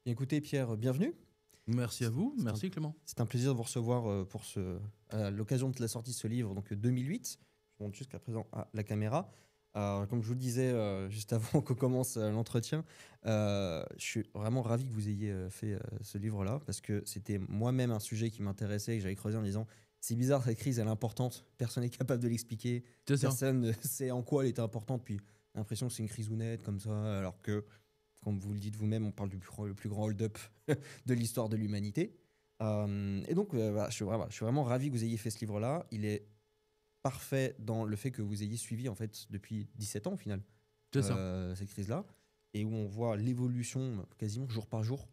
Écoutez, Pierre, bienvenue. Merci à vous, C'est un, merci Clément. c'est un plaisir de vous recevoir à l'occasion de la sortie de ce livre, donc 2008. Je montre jusqu'à présent à la caméra. Comme je vous le disais juste avant qu'on commence l'entretien, je suis vraiment ravi que vous ayez fait ce livre-là, parce que c'était moi-même un sujet qui m'intéressait et que j'avais creusé en me disant, c'est bizarre, cette crise, elle est importante, personne n'est capable de l'expliquer, C'est ça. personne ne sait en quoi elle était importante, puis l'impression que c'est une crise honnête comme ça, alors que comme vous le dites vous-même, on parle le plus grand hold-up de l'histoire de l'humanité. Et donc, voilà, je suis vraiment ravi que vous ayez fait ce livre-là. Il est parfait dans le fait que vous ayez suivi, en fait, depuis 17 ans, au final, C'est ça. cette crise-là, et où on voit l'évolution quasiment jour par jour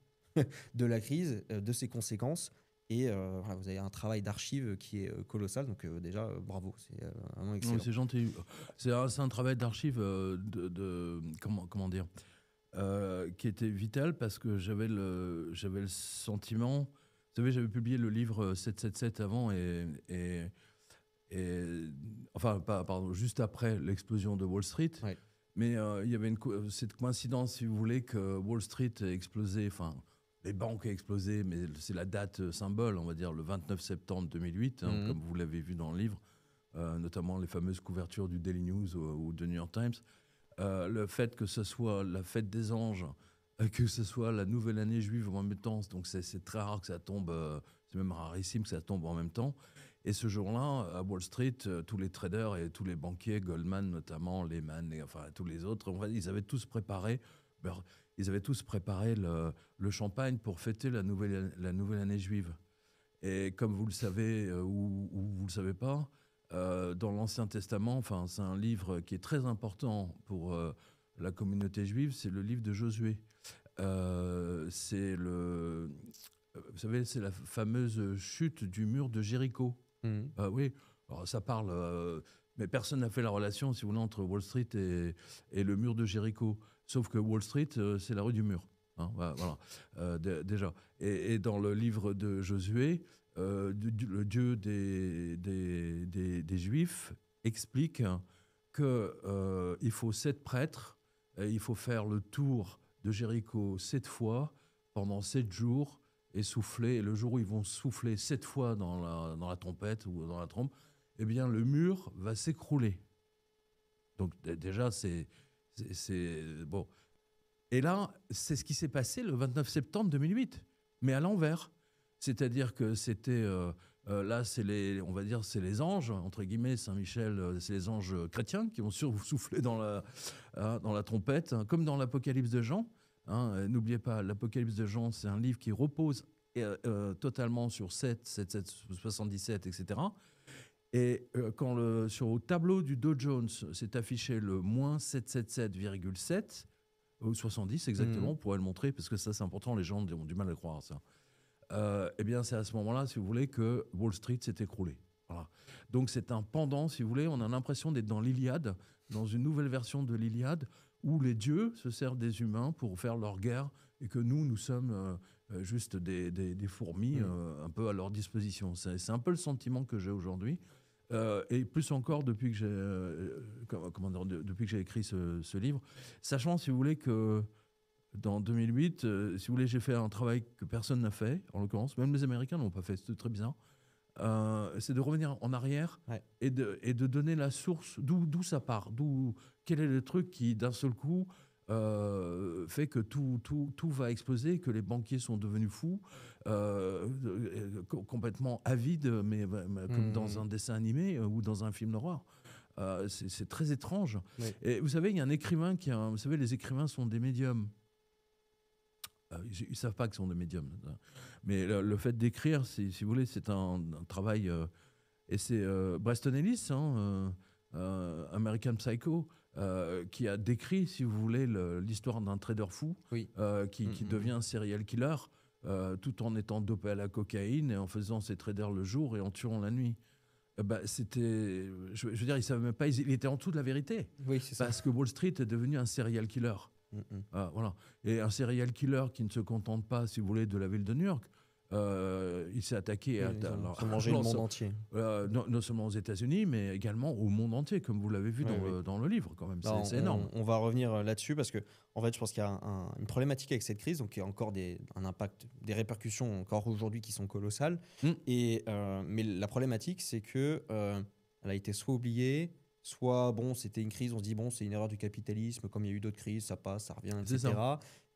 de la crise, de ses conséquences. Et voilà, vous avez un travail d'archive qui est colossal. Donc, déjà, bravo, c'est vraiment Non, mais excellent. c'est gentil. C'est un travail d'archive comment dire, qui était vital parce que j'avais le sentiment. Vous savez, j'avais publié le livre 777 avant enfin, pardon, juste après l'explosion de Wall Street. Ouais. Mais il y avait cette coïncidence, si vous voulez, que Wall Street a explosé, enfin, les banques ont explosé, mais c'est la date symbole, on va dire, le 29 septembre 2008, Mhm. comme vous l'avez vu dans le livre, notamment les fameuses couvertures du Daily News ou de New York Times. Le fait que ce soit la fête des anges, que ce soit la nouvelle année juive en même temps, donc c'est très rare que ça tombe, c'est même rarissime que ça tombe en même temps. Et ce jour-là, à Wall Street, tous les traders et tous les banquiers, Goldman notamment, Lehman, et enfin tous les autres, ils avaient tous préparé, ils avaient tous préparé le champagne pour fêter la nouvelle année juive. Et comme vous le savez ou vous le savez pas, dans l'Ancien Testament, enfin c'est un livre qui est très important pour la communauté juive, c'est le livre de Josué. Vous savez, c'est la fameuse chute du mur de Jéricho. Mhm. Oui, alors ça parle, mais personne n'a fait la relation, si vous voulez, entre Wall Street et le mur de Jéricho. Sauf que Wall Street, c'est la rue du mur. Hein, voilà, déjà. Et dans le livre de Josué, le Dieu des Juifs explique qu'il faut 7 prêtres, et il faut faire le tour de Jéricho 7 fois pendant 7 jours et souffler. Et le jour où ils vont souffler 7 fois dans la trompette ou dans la trompe, eh bien, le mur va s'écrouler. Donc, déjà, c'est bon. Et là, c'est ce qui s'est passé le 29 septembre 2008, mais à l'envers. C'est-à-dire que c'était là, on va dire, c'est les anges entre guillemets, Saint-Michel, c'est les anges chrétiens qui vont souffler dans la trompette, hein, comme dans l'Apocalypse de Jean. Hein. N'oubliez pas, l'Apocalypse de Jean, c'est un livre qui repose totalement sur 7, 7, 7, 77, etc. Et quand sur le tableau du Dow Jones s'est affiché le moins 777,7 ou 70 exactement, Mhm. on pourrait le montrer parce que ça c'est important, les gens ont du mal à croire ça. Eh bien c'est à ce moment-là, si vous voulez, que Wall Street s'est écroulé. Voilà. Donc c'est un pendant, si vous voulez, on a l'impression d'être dans l'Iliade, dans une nouvelle version de l'Iliade, où les dieux se servent des humains pour faire leur guerre et que nous sommes juste des fourmis Mhm. un peu à leur disposition. C'est un peu le sentiment que j'ai aujourd'hui. Et plus encore depuis que depuis que j'ai écrit ce livre, sachant, si vous voulez, que dans 2008, si vous voulez, j'ai fait un travail que personne n'a fait, en l'occurrence, même les Américains n'ont pas fait, c'était très bizarre. C'est de revenir en arrière Ouais. et de donner la source, d'où ça part, quel est le truc qui, d'un seul coup, fait que tout va exploser, que les banquiers sont devenus fous, complètement avides, mais comme dans Mhm. un dessin animé ou dans un film d'horreur. C'est très étrange. Ouais. Et vous savez, il y a un écrivain vous savez, les écrivains sont des médiums. Ils ne savent pas qu'ils sont des médiums. Mais le fait d'écrire, si vous voulez, c'est un travail. Et c'est Preston Ellis, American Psycho, qui a décrit, si vous voulez, l'histoire d'un trader fou Oui. qui devient un serial killer tout en étant dopé à la cocaïne et en faisant ses traders le jour et en tuant la nuit. C'était, je veux dire, il savait même pas, il était en dessous de la vérité. Oui, c'est ça. Parce que Wall Street est devenu un serial killer. Mhm. Voilà. Et un serial killer qui ne se contente pas, si vous voulez, de la ville de New York, Il s'est attaqué Ils ont mangé le monde entier. non seulement aux États-Unis, mais également au monde entier, comme vous l'avez vu dans le livre, quand même. C'est énorme. On va revenir là-dessus parce que, en fait, je pense qu'il y a une problématique avec cette crise, donc il y a encore un impact, des répercussions encore aujourd'hui qui sont colossales. Mais la problématique, c'est que elle a été soit oubliée, soit bon, c'était une crise, on se dit bon, c'est une erreur du capitalisme, comme il y a eu d'autres crises, ça passe, ça revient, etc.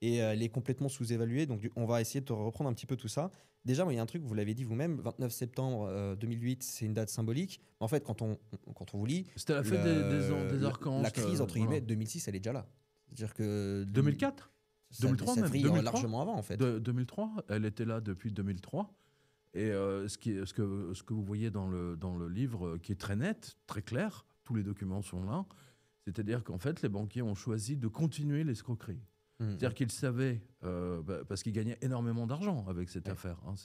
Et elle est complètement sous-évaluée. Donc, on va essayer de reprendre un petit peu tout ça. Déjà, il y a un truc, vous l'avez dit vous-même, 29 septembre 2008, c'est une date symbolique. En fait, quand on vous lit... C'était la fête des archanges. La crise, entre guillemets, 2006, elle est déjà là. C'est-à-dire que... 2004 2003 même. 2003, largement avant, en fait. 2003, elle était là depuis 2003. Et ce que vous voyez dans le livre, qui est très net, très clair, tous les documents sont là, c'est-à-dire qu'en fait, les banquiers ont choisi de continuer l'escroquerie. C'est-à-dire qu'ils savaient, parce qu'ils gagnaient énormément d'argent avec cette affaire. Hein,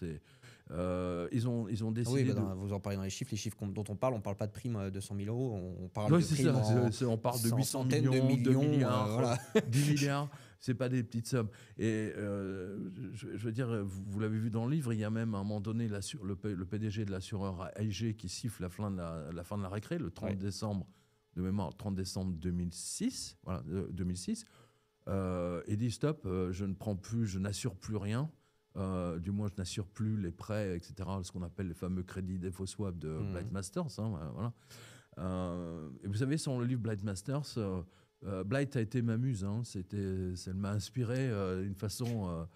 ils ont décidé. Vous en parlez dans les chiffres dont on parle pas de prime de 100 000 euros, on parle de prime on parle de 800 millions, de millions, 2 milliards, 10 milliards. C'est pas des petites sommes. Et je veux dire, vous l'avez vu dans le livre, il y a même à un moment donné le PDG de l'assureur AIG qui siffle la fin de la récré, le 30 décembre, de mémoire, 30 décembre 2006. Voilà, 2006. Et dit stop, je n'assure plus rien, du moins je n'assure plus les prêts, etc., ce qu'on appelle les fameux crédits défaut swap de Blight Masters. Hein, voilà. Et vous savez, sur le livre Blight Masters, Blight a été ma muse, hein, elle m'a inspiré d'une façon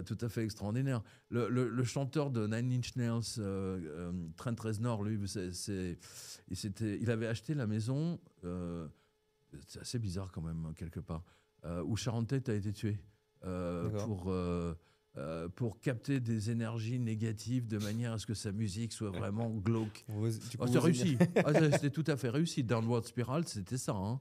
tout à fait extraordinaire. Le chanteur de Nine Inch Nails, Trent Reznor, lui, il avait acheté la maison, c'est assez bizarre quand même, quelque part, où Sharon Tate a été tuée pour capter des énergies négatives de manière à ce que sa musique soit vraiment glauque. C'est réussi. C'était tout à fait réussi. Downward Spiral, c'était ça. Hein.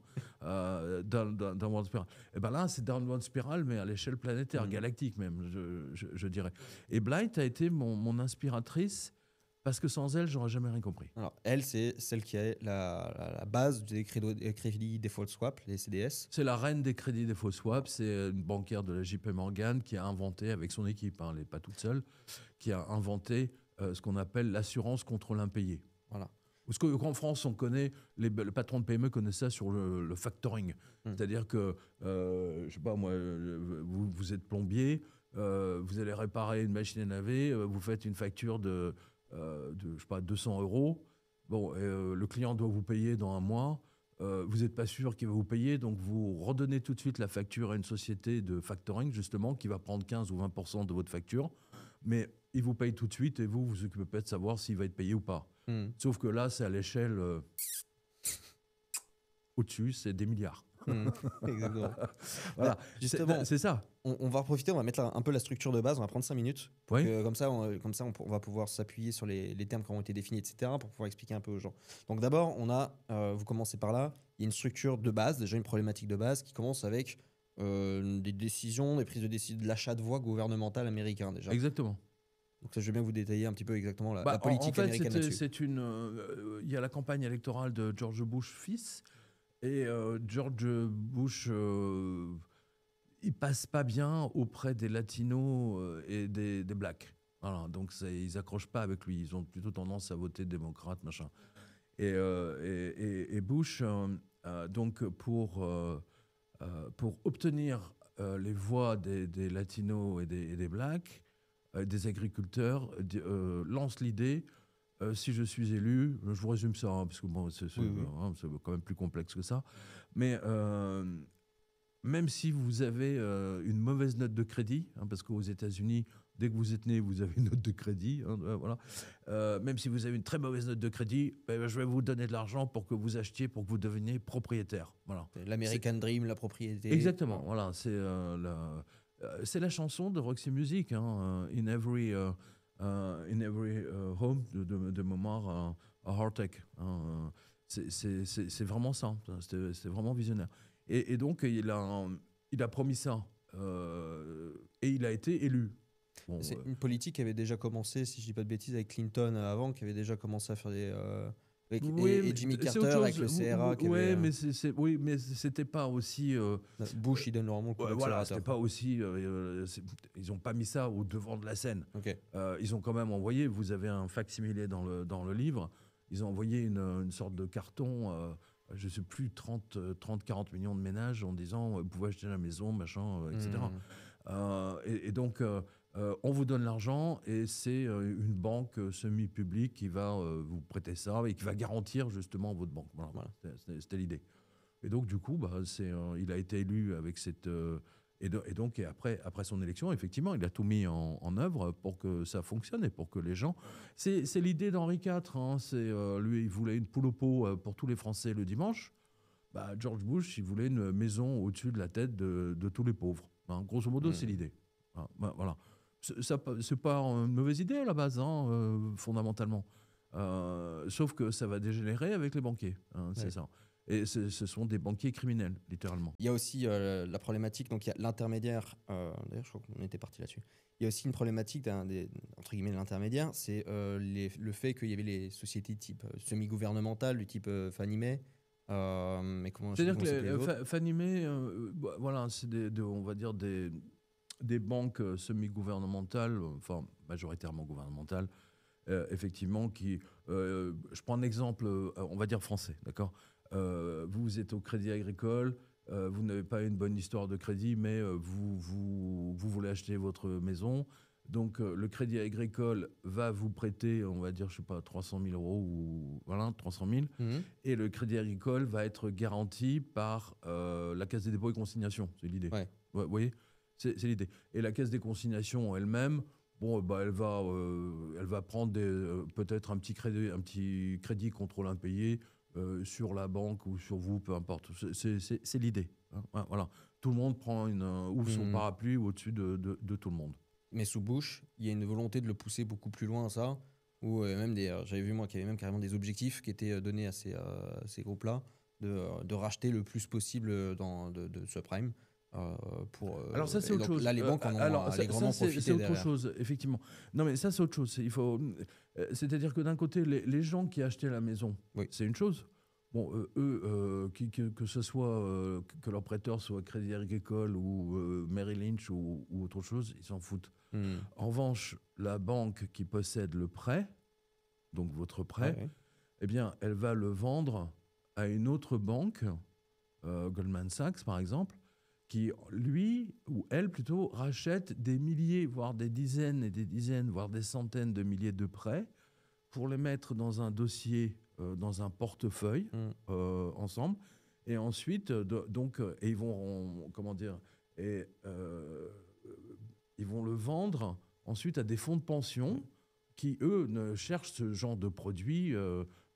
Downward Spiral. Et ben là, c'est Downward Spiral, mais à l'échelle planétaire, galactique même, je dirais. Et Blight a été mon inspiratrice. Parce que sans elle, j'aurais jamais rien compris. Alors, elle, c'est celle qui est la base des crédits default swap, les CDS. C'est la reine des crédits default swap. C'est une banquière de la JP Morgan qui a inventé, avec son équipe, elle n'est pas toute seule, qui a inventé ce qu'on appelle l'assurance contre l'impayé. Voilà. Parce qu'en France, on connaît, le patron de PME connaît ça sur le factoring. C'est-à-dire que, je sais pas moi, vous êtes plombier, vous allez réparer une machine à laver, vous faites une facture de je sais pas, 200 €. Bon, le client doit vous payer dans un mois. Vous n'êtes pas sûr qu'il va vous payer, donc vous redonnez tout de suite la facture à une société de factoring, justement, qui va prendre 15 ou 20% de votre facture. Mais il vous paye tout de suite et vous vous occupez pas de savoir s'il va être payé ou pas. Sauf que là, c'est à l'échelle au-dessus, c'est des milliards. Exactement. Voilà, justement, c'est ça. On va en profiter, on va mettre un peu la structure de base, on va prendre 5 minutes. Comme ça, on va pouvoir s'appuyer sur les termes qui ont été définis, etc., pour pouvoir expliquer un peu aux gens. Donc d'abord, vous commencez par là, il y a une structure de base, déjà une problématique de base, qui commence avec des décisions, des prises de décision, de l'achat de voix gouvernementale américain, déjà. Exactement. Donc ça, je veux bien que vous détailler un petit peu exactement la politique américaine là-dessus. Il y a la campagne électorale de George Bush fils. Et George Bush, il passe pas bien auprès des latinos et des blacks. Voilà, donc ils accrochent pas avec lui. Ils ont plutôt tendance à voter démocrate, machin. Et Bush, donc pour obtenir les voix des latinos et des blacks, des agriculteurs, lance l'idée. Si je suis élu, je vous résume ça, hein, parce que bon, c'est quand même plus complexe que ça, mais même si vous avez une mauvaise note de crédit, hein, parce qu'aux États-Unis, dès que vous êtes né, vous avez une note de crédit, hein, voilà. Même si vous avez une très mauvaise note de crédit, je vais vous donner de l'argent pour que vous achetiez, pour que vous deveniez propriétaire. Voilà. L'American Dream, la propriété. Exactement, voilà. C'est la chanson de Roxy Music, hein, In Every Home, de mémoire à Heartache. Hein. C'est vraiment ça. C'est vraiment visionnaire. Et donc, il a promis ça. Et il a été élu. Bon, c'est une politique qui avait déjà commencé, si je ne dis pas de bêtises, avec Clinton avant, qui avait déjà commencé à faire Et Jimmy c'est Carter autre chose. avec le CRA. Oui, mais c'était pas aussi. Bush, il donne vraiment le coup Voilà, d'accélérateur. c'était pas aussi. Ils n'ont pas mis ça au devant de la scène. Ok. Ils ont quand même envoyé. Vous avez un facsimilé dans le livre. Ils ont envoyé une sorte de carton. Je ne sais plus, 40 millions de ménages en disant vous pouvez acheter la maison, machin, etc. Donc, on vous donne l'argent et c'est une banque semi-publique qui va vous prêter ça et qui va garantir justement votre banque. Voilà. C'était l'idée. Et donc, du coup, il a été élu avec cette. Et après son élection, effectivement, il a tout mis en œuvre pour que ça fonctionne et pour que les gens. C'est l'idée d'Henri IV. Hein, lui, il voulait une poule au pot pour tous les Français le dimanche. George Bush, il voulait une maison au-dessus de la tête de tous les pauvres. Hein, grosso modo, c'est l'idée. Voilà. C'est pas une mauvaise idée à la base, fondamentalement. Sauf que ça va dégénérer avec les banquiers. C'est ça. Et ce sont des banquiers criminels, littéralement. Il y a aussi la problématique, donc il y a l'intermédiaire, d'ailleurs je crois qu'on était parti là-dessus. Il y a aussi une problématique entre guillemets de l'intermédiaire, c'est le fait qu'il y avait les sociétés de type semi-gouvernementales, du type Fannie Mae. C'est-à-dire que Fannie Mae, voilà, c'est on va dire des banques semi-gouvernementales, enfin majoritairement gouvernementales, effectivement, je prends un exemple, on va dire français, d'accord. Vous êtes au Crédit Agricole, vous n'avez pas une bonne histoire de crédit, mais vous voulez acheter votre maison. Donc, le Crédit Agricole va vous prêter, on va dire, je sais pas, 300 000 euros ou voilà, 300 000. Et le Crédit Agricole va être garanti par la Caisse des dépôts et consignations. C'est l'idée. Ouais. Vous voyez, c'est l'idée. Et la Caisse des consignations elle-même, elle va prendre peut-être un petit crédit contre l'impayé sur la banque ou sur vous, peu importe. C'est l'idée. Hein. Voilà. Tout le monde ouvre son parapluie au-dessus de tout le monde. Mais sous Bush, il y a une volonté de le pousser beaucoup plus loin, ça. Ou même j'avais vu moi qu'il y avait même carrément des objectifs qui étaient donnés à ces groupes-là de racheter le plus possible de subprime. Alors ça c'est autre chose. Là les banques en ont allègrement profité. C'est autre chose, effectivement. Non mais ça c'est autre chose. C'est-à-dire que d'un côté les gens qui achetaient la maison, c'est une chose. Bon, que ce soit que leur prêteur soit Crédit Agricole ou Merrill Lynch ou autre chose, ils s'en foutent. En revanche, la banque qui possède le prêt, donc votre prêt, eh bien, elle va le vendre à une autre banque, Goldman Sachs par exemple, qui, lui, ou elle plutôt, rachète des milliers, voire des dizaines et des dizaines, voire des centaines de milliers de prêts pour les mettre dans un dossier, dans un portefeuille, ensemble. Et ensuite, et ils vont, ils vont le vendre ensuite à des fonds de pension qui, eux, ne cherchent ce genre de produit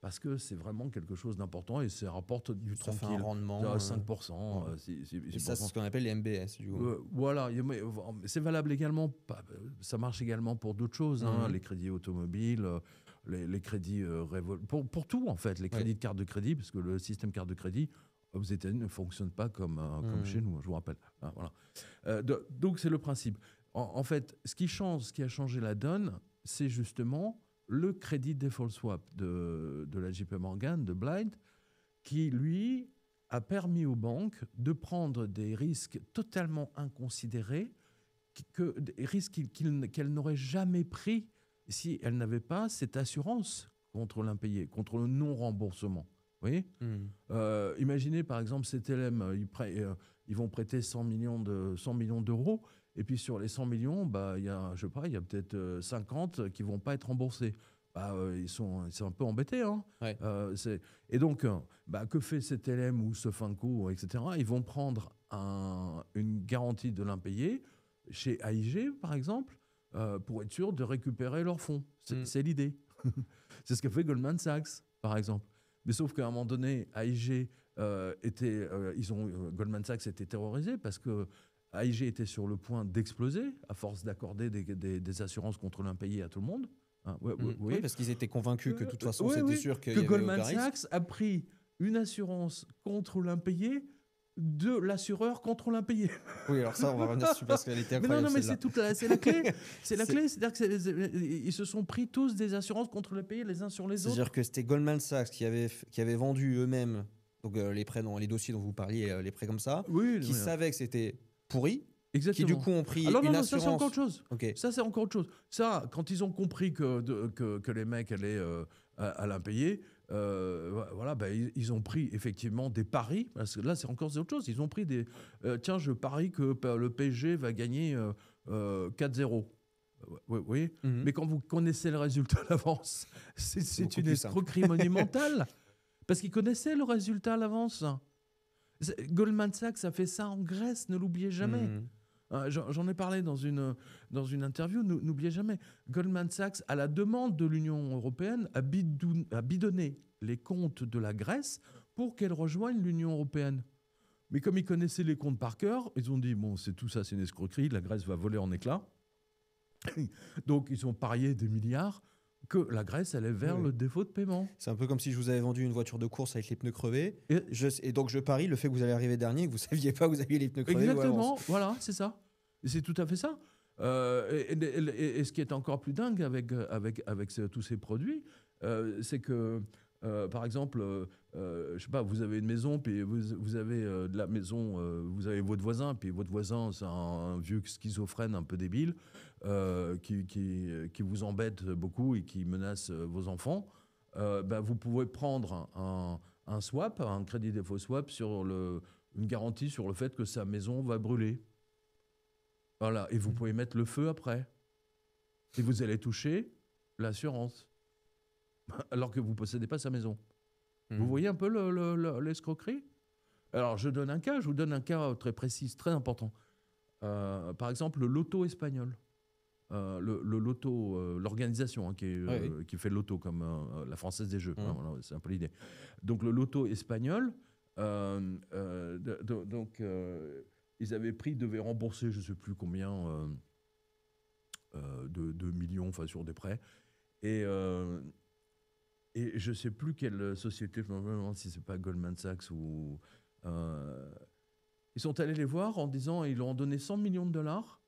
parce que c'est vraiment quelque chose d'important et ça rapporte du tranquille. Ça fait un rendement. À 5%. Et ça, c'est ce qu'on appelle les MBS, du coup. Voilà. C'est valable également. Ça marche également pour d'autres choses. Les crédits automobiles, les crédits pour tout, en fait. Les crédits de carte de crédit, parce que le système carte de crédit aux États-Unis ne fonctionne pas comme chez nous, je vous rappelle. Voilà. Donc, c'est le principe. En fait, ce qui a changé la donne, c'est justement le crédit default swap de la JP Morgan, de Blind, qui, lui, a permis aux banques de prendre des risques totalement inconsidérés, des risques qu'elles n'auraient jamais pris si elles n'avaient pas cette assurance contre l'impayé, contre le non-remboursement. Vous voyez ? Imaginez, par exemple, CTLM, ils vont prêter 100 millions d'euros. Et puis sur les 100 millions, il y a peut-être 50 qui ne vont pas être remboursés. Ils sont un peu embêtés. Hein. Ouais. Et donc, que fait CTLM ou Sofinco, etc. Ils vont prendre une garantie de l'impayé chez AIG, par exemple, pour être sûr de récupérer leurs fonds. C'est l'idée. C'est ce que fait Goldman Sachs, par exemple. Mais sauf qu'à un moment donné, AIG Goldman Sachs était terrorisé parce que AIG était sur le point d'exploser à force d'accorder des assurances contre l'impayé à tout le monde. Oui, parce qu'ils étaient convaincus que de toute façon, c'était sûr que Goldman Sachs a pris une assurance contre l'impayé de l'assureur contre l'impayé. Oui, alors ça, on va revenir dessus parce qu'elle était Mais non, incroyable. non, mais celle-là. c'est la clé. C'est la clé. C'est-à-dire qu'ils se sont pris tous des assurances contre l'impayé les uns sur les autres. C'est-à-dire que c'était Goldman Sachs qui avait vendu eux-mêmes donc, les prêts dans les dossiers dont vous parliez, les prêts comme ça, Oui, qui savaient que c'était pourri, exactement. qui du coup ont pris Alors une non, assurance. ça c'est encore autre chose. Ok. Ça c'est encore autre chose. Ça, quand ils ont compris que les mecs allaient à l'impayé, voilà, ils ont pris effectivement des paris. Parce que là, c'est encore autre chose. Ils ont pris des. Tiens, je parie que le PSG va gagner 4-0. Oui, oui. Mhm. Mais quand vous connaissez le résultat à l'avance, c'est beaucoup une plus simple. escroquerie monumentale. Parce qu'ils connaissaient le résultat à l'avance. Goldman Sachs a fait ça en Grèce, ne l'oubliez jamais. Mhm. J'en ai parlé dans une interview, n'oubliez jamais. Goldman Sachs, à la demande de l'Union européenne, a bidonné les comptes de la Grèce pour qu'elle rejoigne l'Union européenne. Mais comme ils connaissaient les comptes par cœur, ils ont dit, bon, c'est tout ça, c'est une escroquerie, la Grèce va voler en éclats. Donc, ils ont parié des milliards que la Grèce allait vers le défaut de paiement. C'est un peu comme si je vous avais vendu une voiture de course avec les pneus crevés. Et- Et donc je parie le fait que vous allez arriver dernier, que vous saviez pas que vous aviez les pneus crevés. Exactement, voilà, c'est ça. C'est tout à fait ça. Et ce qui est encore plus dingue avec tous ces produits, c'est que, par exemple, je sais pas, vous avez une maison, puis vous avez de la maison, vous avez votre voisin, puis votre voisin, c'est un vieux schizophrène un peu débile, qui vous embête beaucoup et qui menace vos enfants. Vous pouvez prendre un swap, un crédit défaut swap, sur une garantie sur le fait que sa maison va brûler. Voilà, et vous pouvez mettre le feu après. Et vous allez toucher l'assurance. Alors que vous ne possédez pas sa maison. Vous voyez un peu l'escroquerie? Alors, je vous donne un cas très précis, très important. Par exemple, le loto espagnol. Le loto, l'organisation qui fait le loto, comme la Française des Jeux. Voilà, c'est un peu l'idée. Donc, le loto espagnol, ils devaient rembourser, je ne sais plus combien, de millions, enfin, sur des prêts. Et je ne sais plus quelle société, je me demande si ce n'est pas Goldman Sachs ou... ils sont allés les voir en disant, ils leur ont donné 100 millions de dollars,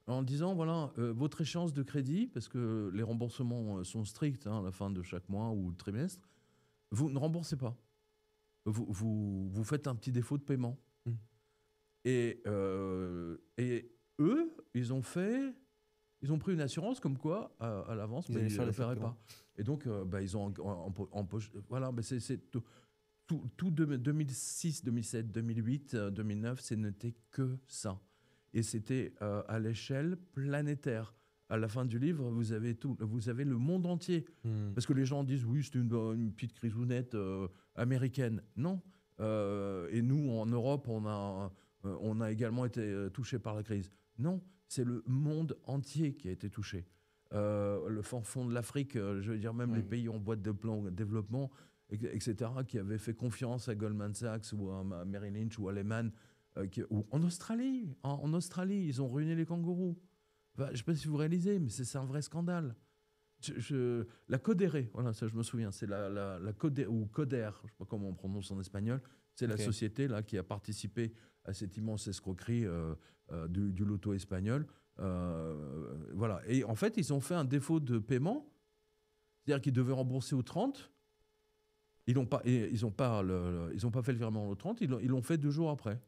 en disant, voilà, votre échéance de crédit, parce que les remboursements sont stricts à la fin de chaque mois ou trimestre, vous ne remboursez pas. Vous faites un petit défaut de paiement. Et eux, ils ont pris une assurance comme quoi, à l'avance, ils ne feraient pas. Et donc, ils ont empoché. Voilà, mais c'est tout 2006, 2007, 2008, 2009, ce n'était que ça. Et c'était à l'échelle planétaire. À la fin du livre, vous avez le monde entier. Parce que les gens disent, oui, c'est une petite crisounette américaine. Non. Et nous, en Europe, on a également été touchés par la crise. Non, c'est le monde entier qui a été touché. Le fond de l'Afrique, je veux dire même les pays en voie de développement, etc., qui avaient fait confiance à Goldman Sachs ou à Merrill Lynch ou à Lehman, ou en Australie. En Australie, ils ont ruiné les kangourous. Enfin, je ne sais pas si vous réalisez, mais c'est un vrai scandale. La Codere, voilà, ça je me souviens, c'est la Codere, ou Coder, je ne sais pas comment on prononce en espagnol, c'est la société là, qui a participé à cette immense escroquerie du loto espagnol. Voilà. Et en fait, ils ont fait un défaut de paiement, c'est-à-dire qu'ils devaient rembourser au 30. Ils n'ont pas fait le virement au 30, ils l'ont fait 2 jours après.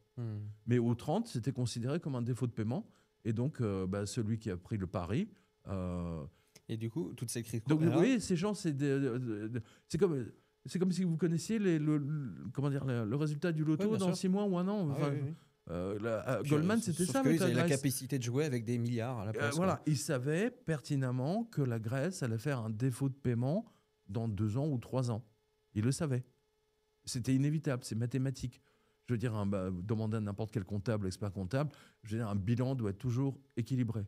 Mais au 30, c'était considéré comme un défaut de paiement. Et donc, celui qui a pris le pari... et du coup, toutes ces crises... Donc, vous voyez, ces gens, c'est comme si vous connaissiez le résultat du loto dans 6 mois ou un an. Enfin, Goldman, c'était ça. Ils avaient la capacité de jouer avec des milliards à la place. Voilà, ils savaient pertinemment que la Grèce allait faire un défaut de paiement dans 2 ans ou 3 ans. Ils le savaient. C'était inévitable, c'est mathématique. Je veux dire, demander à n'importe quel comptable, expert comptable, je veux dire, un bilan doit être toujours équilibré.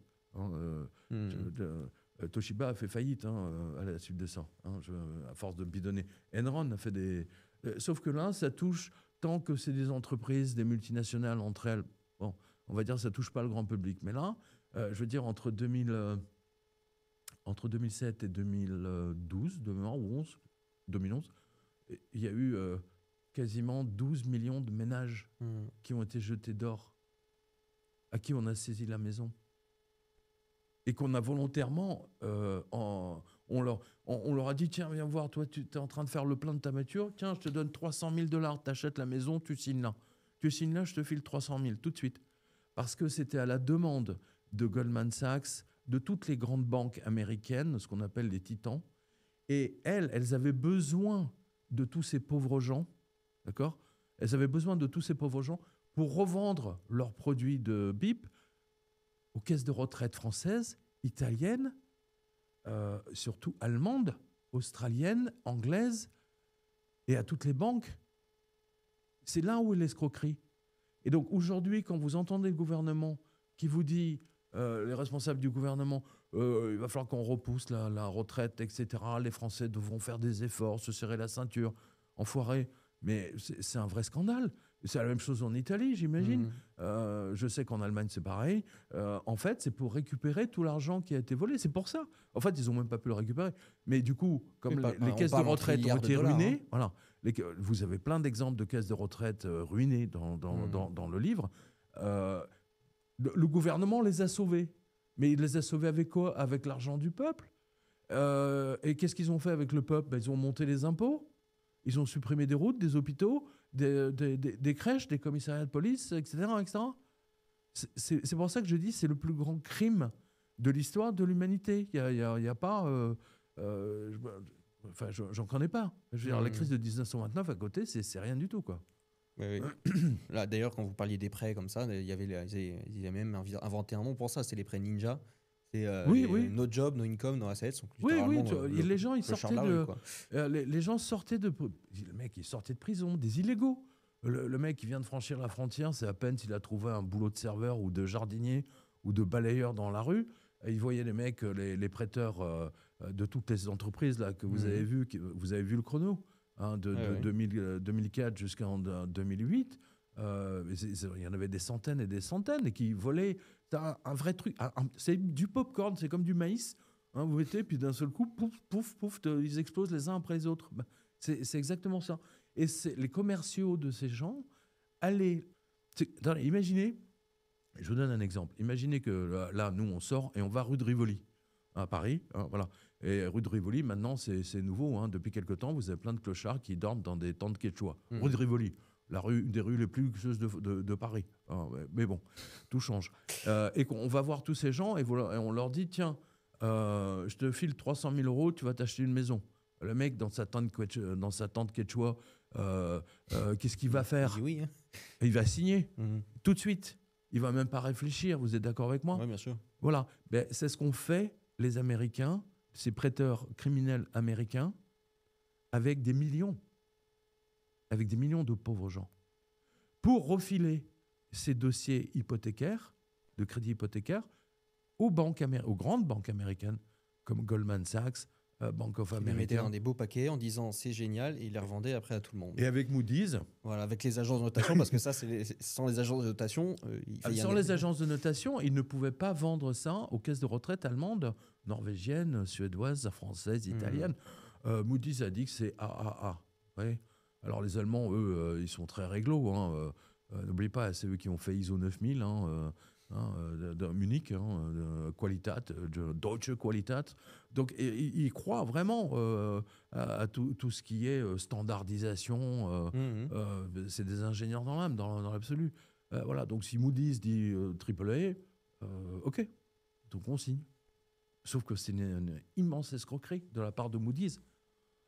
Toshiba a fait faillite à la suite de ça, à force de bidonner. Enron a fait des... sauf que là, ça touche, tant que c'est des entreprises, des multinationales entre elles, bon, on va dire que ça ne touche pas le grand public. Mais là, je veux dire, entre 2007 et 2012, de mémoire, ou 2011, il y a eu quasiment 12 millions de ménages qui ont été jetés dehors, à qui on a saisi la maison. Et qu'on a volontairement, on leur a dit, tiens, viens voir, toi, tu es en train de faire le plein de ta voiture, tiens, je te donne 300 000 $, tu achètes la maison, tu signes là. Tu signes là, je te file 300 000 tout de suite. Parce que c'était à la demande de Goldman Sachs, de toutes les grandes banques américaines, ce qu'on appelle les titans. Et elles avaient besoin de tous ces pauvres gens, d'accord ? Elles avaient besoin de tous ces pauvres gens pour revendre leurs produits de BIP aux caisses de retraite françaises, italiennes, surtout allemandes, australiennes, anglaises, et à toutes les banques. C'est là où est l'escroquerie. Et donc aujourd'hui, quand vous entendez le gouvernement qui vous dit, les responsables du gouvernement, il va falloir qu'on repousse la retraite, etc., les Français devront faire des efforts, se serrer la ceinture, enfoirés. Mais c'est un vrai scandale. C'est la même chose en Italie, j'imagine. Je sais qu'en Allemagne, c'est pareil. En fait, c'est pour récupérer tout l'argent qui a été volé. C'est pour ça. En fait, ils n'ont même pas pu le récupérer. Mais du coup, comme les caisses de retraite ont été ruinées, voilà, vous avez plein d'exemples de caisses de retraite ruinées dans le livre. Le gouvernement les a sauvés. Mais il les a sauvés avec quoi ? Avec l'argent du peuple. Et qu'est-ce qu'ils ont fait avec le peuple ? Ils ont monté les impôts. Ils ont supprimé des routes, des hôpitaux, des crèches, des commissariats de police, etc. etc. C'est pour ça que je dis que c'est le plus grand crime de l'histoire de l'humanité. Il y a pas... j'en connais pas. Je veux dire, la crise de 1929 à côté, c'est rien du tout, quoi. Oui. Là, d'ailleurs, quand vous parliez des prêts comme ça, il y avait ils avaient même inventé un nom pour ça, c'est les prêts ninja. C'est no job, no income, no assets. Les gens, ils sortaient les gens sortaient de... Le mec, il sortait de prison, des illégaux. Le mec, qui vient de franchir la frontière, c'est à peine s'il a trouvé un boulot de serveur ou de jardinier ou de balayeur dans la rue. Et il voyait les mecs, les prêteurs de toutes les entreprises là, que vous avez vu, vous avez vu le chrono, hein, de 2004 jusqu'en 2008. Il y en avait des centaines et des centaines et qui volaient. T'as un vrai truc. C'est du popcorn, c'est comme du maïs. Hein, vous mettez, puis d'un seul coup, pouf, pouf, pouf, ils explosent les uns après les autres. C'est exactement ça. Et les commerciaux de ces gens allaient. Imaginez, je vous donne un exemple. Imaginez que là, nous, on sort et on va rue de Rivoli, à Paris. Hein, voilà. Et rue de Rivoli, maintenant, c'est nouveau. Hein, depuis quelque temps, vous avez plein de clochards qui dorment dans des tentes quechua. Rue de Rivoli. Une des rues les plus luxueuses de Paris. Ah, mais bon, tout change. Et on va voir tous ces gens et on leur dit, tiens, je te file 300 000 €, tu vas t'acheter une maison. Le mec, dans sa tente quechua, qu'est-ce qu'il va faire ? Oui, hein. Il va signer tout de suite. Il ne va même pas réfléchir. Vous êtes d'accord avec moi ? Oui, bien sûr. Voilà. C'est ce qu'ont fait les Américains, ces prêteurs criminels américains, avec des millions de pauvres gens, pour refiler ces dossiers hypothécaires, de crédit hypothécaire, aux grandes banques américaines, comme Goldman Sachs, Bank of America. Ils les mettaient dans des beaux paquets en disant c'est génial et ils les revendaient après à tout le monde. Et avec Moody's. Voilà, avec les agences de notation, parce que ça, sans les agences de notation... les agences de notation, ils ne pouvaient pas vendre ça aux caisses de retraite allemandes, norvégiennes, suédoises, françaises, italiennes. Moody's a dit que c'est AAA. Ouais. Alors les Allemands, eux, ils sont très réglo. Hein. N'oubliez pas, c'est eux qui ont fait ISO 9000 de Munich, Qualitat, Deutsche Qualitat. Donc ils croient vraiment à tout ce qui est standardisation. C'est des ingénieurs dans l'âme, dans l'absolu. Voilà. Donc si Moody's dit AAA, OK, donc on signe. Sauf que c'est une immense escroquerie de la part de Moody's.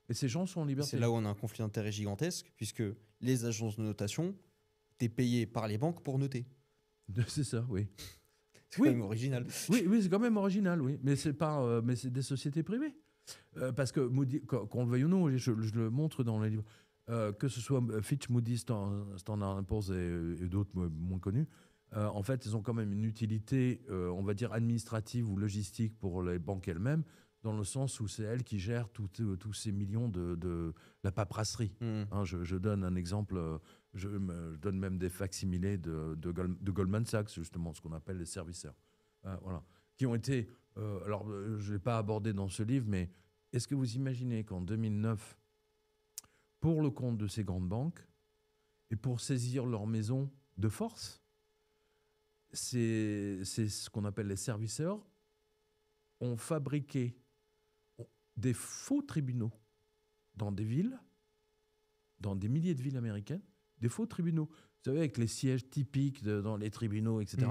Et ces gens sont en liberté. C'est là où on a un conflit d'intérêts gigantesque, puisque les agences de notation, t'es payé par les banques pour noter. C'est ça, oui. C'est quand même original. Oui, c'est quand même original, oui. Mais c'est pas, mais c'est des sociétés privées. Parce que Moody's, qu'on le veuille ou non, je le montre dans les livres, que ce soit Fitch, Moody's, Standard & Poor's et d'autres moins connus, en fait, ils ont quand même une utilité, on va dire, administrative ou logistique pour les banques elles-mêmes, dans le sens où c'est elles qui gèrent tous ces millions de la paperasserie. Hein, je donne un exemple, je donne même des facsimilés de Goldman Sachs, justement, ce qu'on appelle les serviceurs. Voilà. Qui ont été, alors je ne l'ai pas abordé dans ce livre, mais est-ce que vous imaginez qu'en 2009, pour le compte de ces grandes banques, et pour saisir leur maison de force. C'est ce qu'on appelle les serviceurs, ont fabriqué des faux tribunaux dans des villes, dans des milliers de villes américaines, des faux tribunaux. Vous savez, avec les sièges typiques dans les tribunaux, etc.,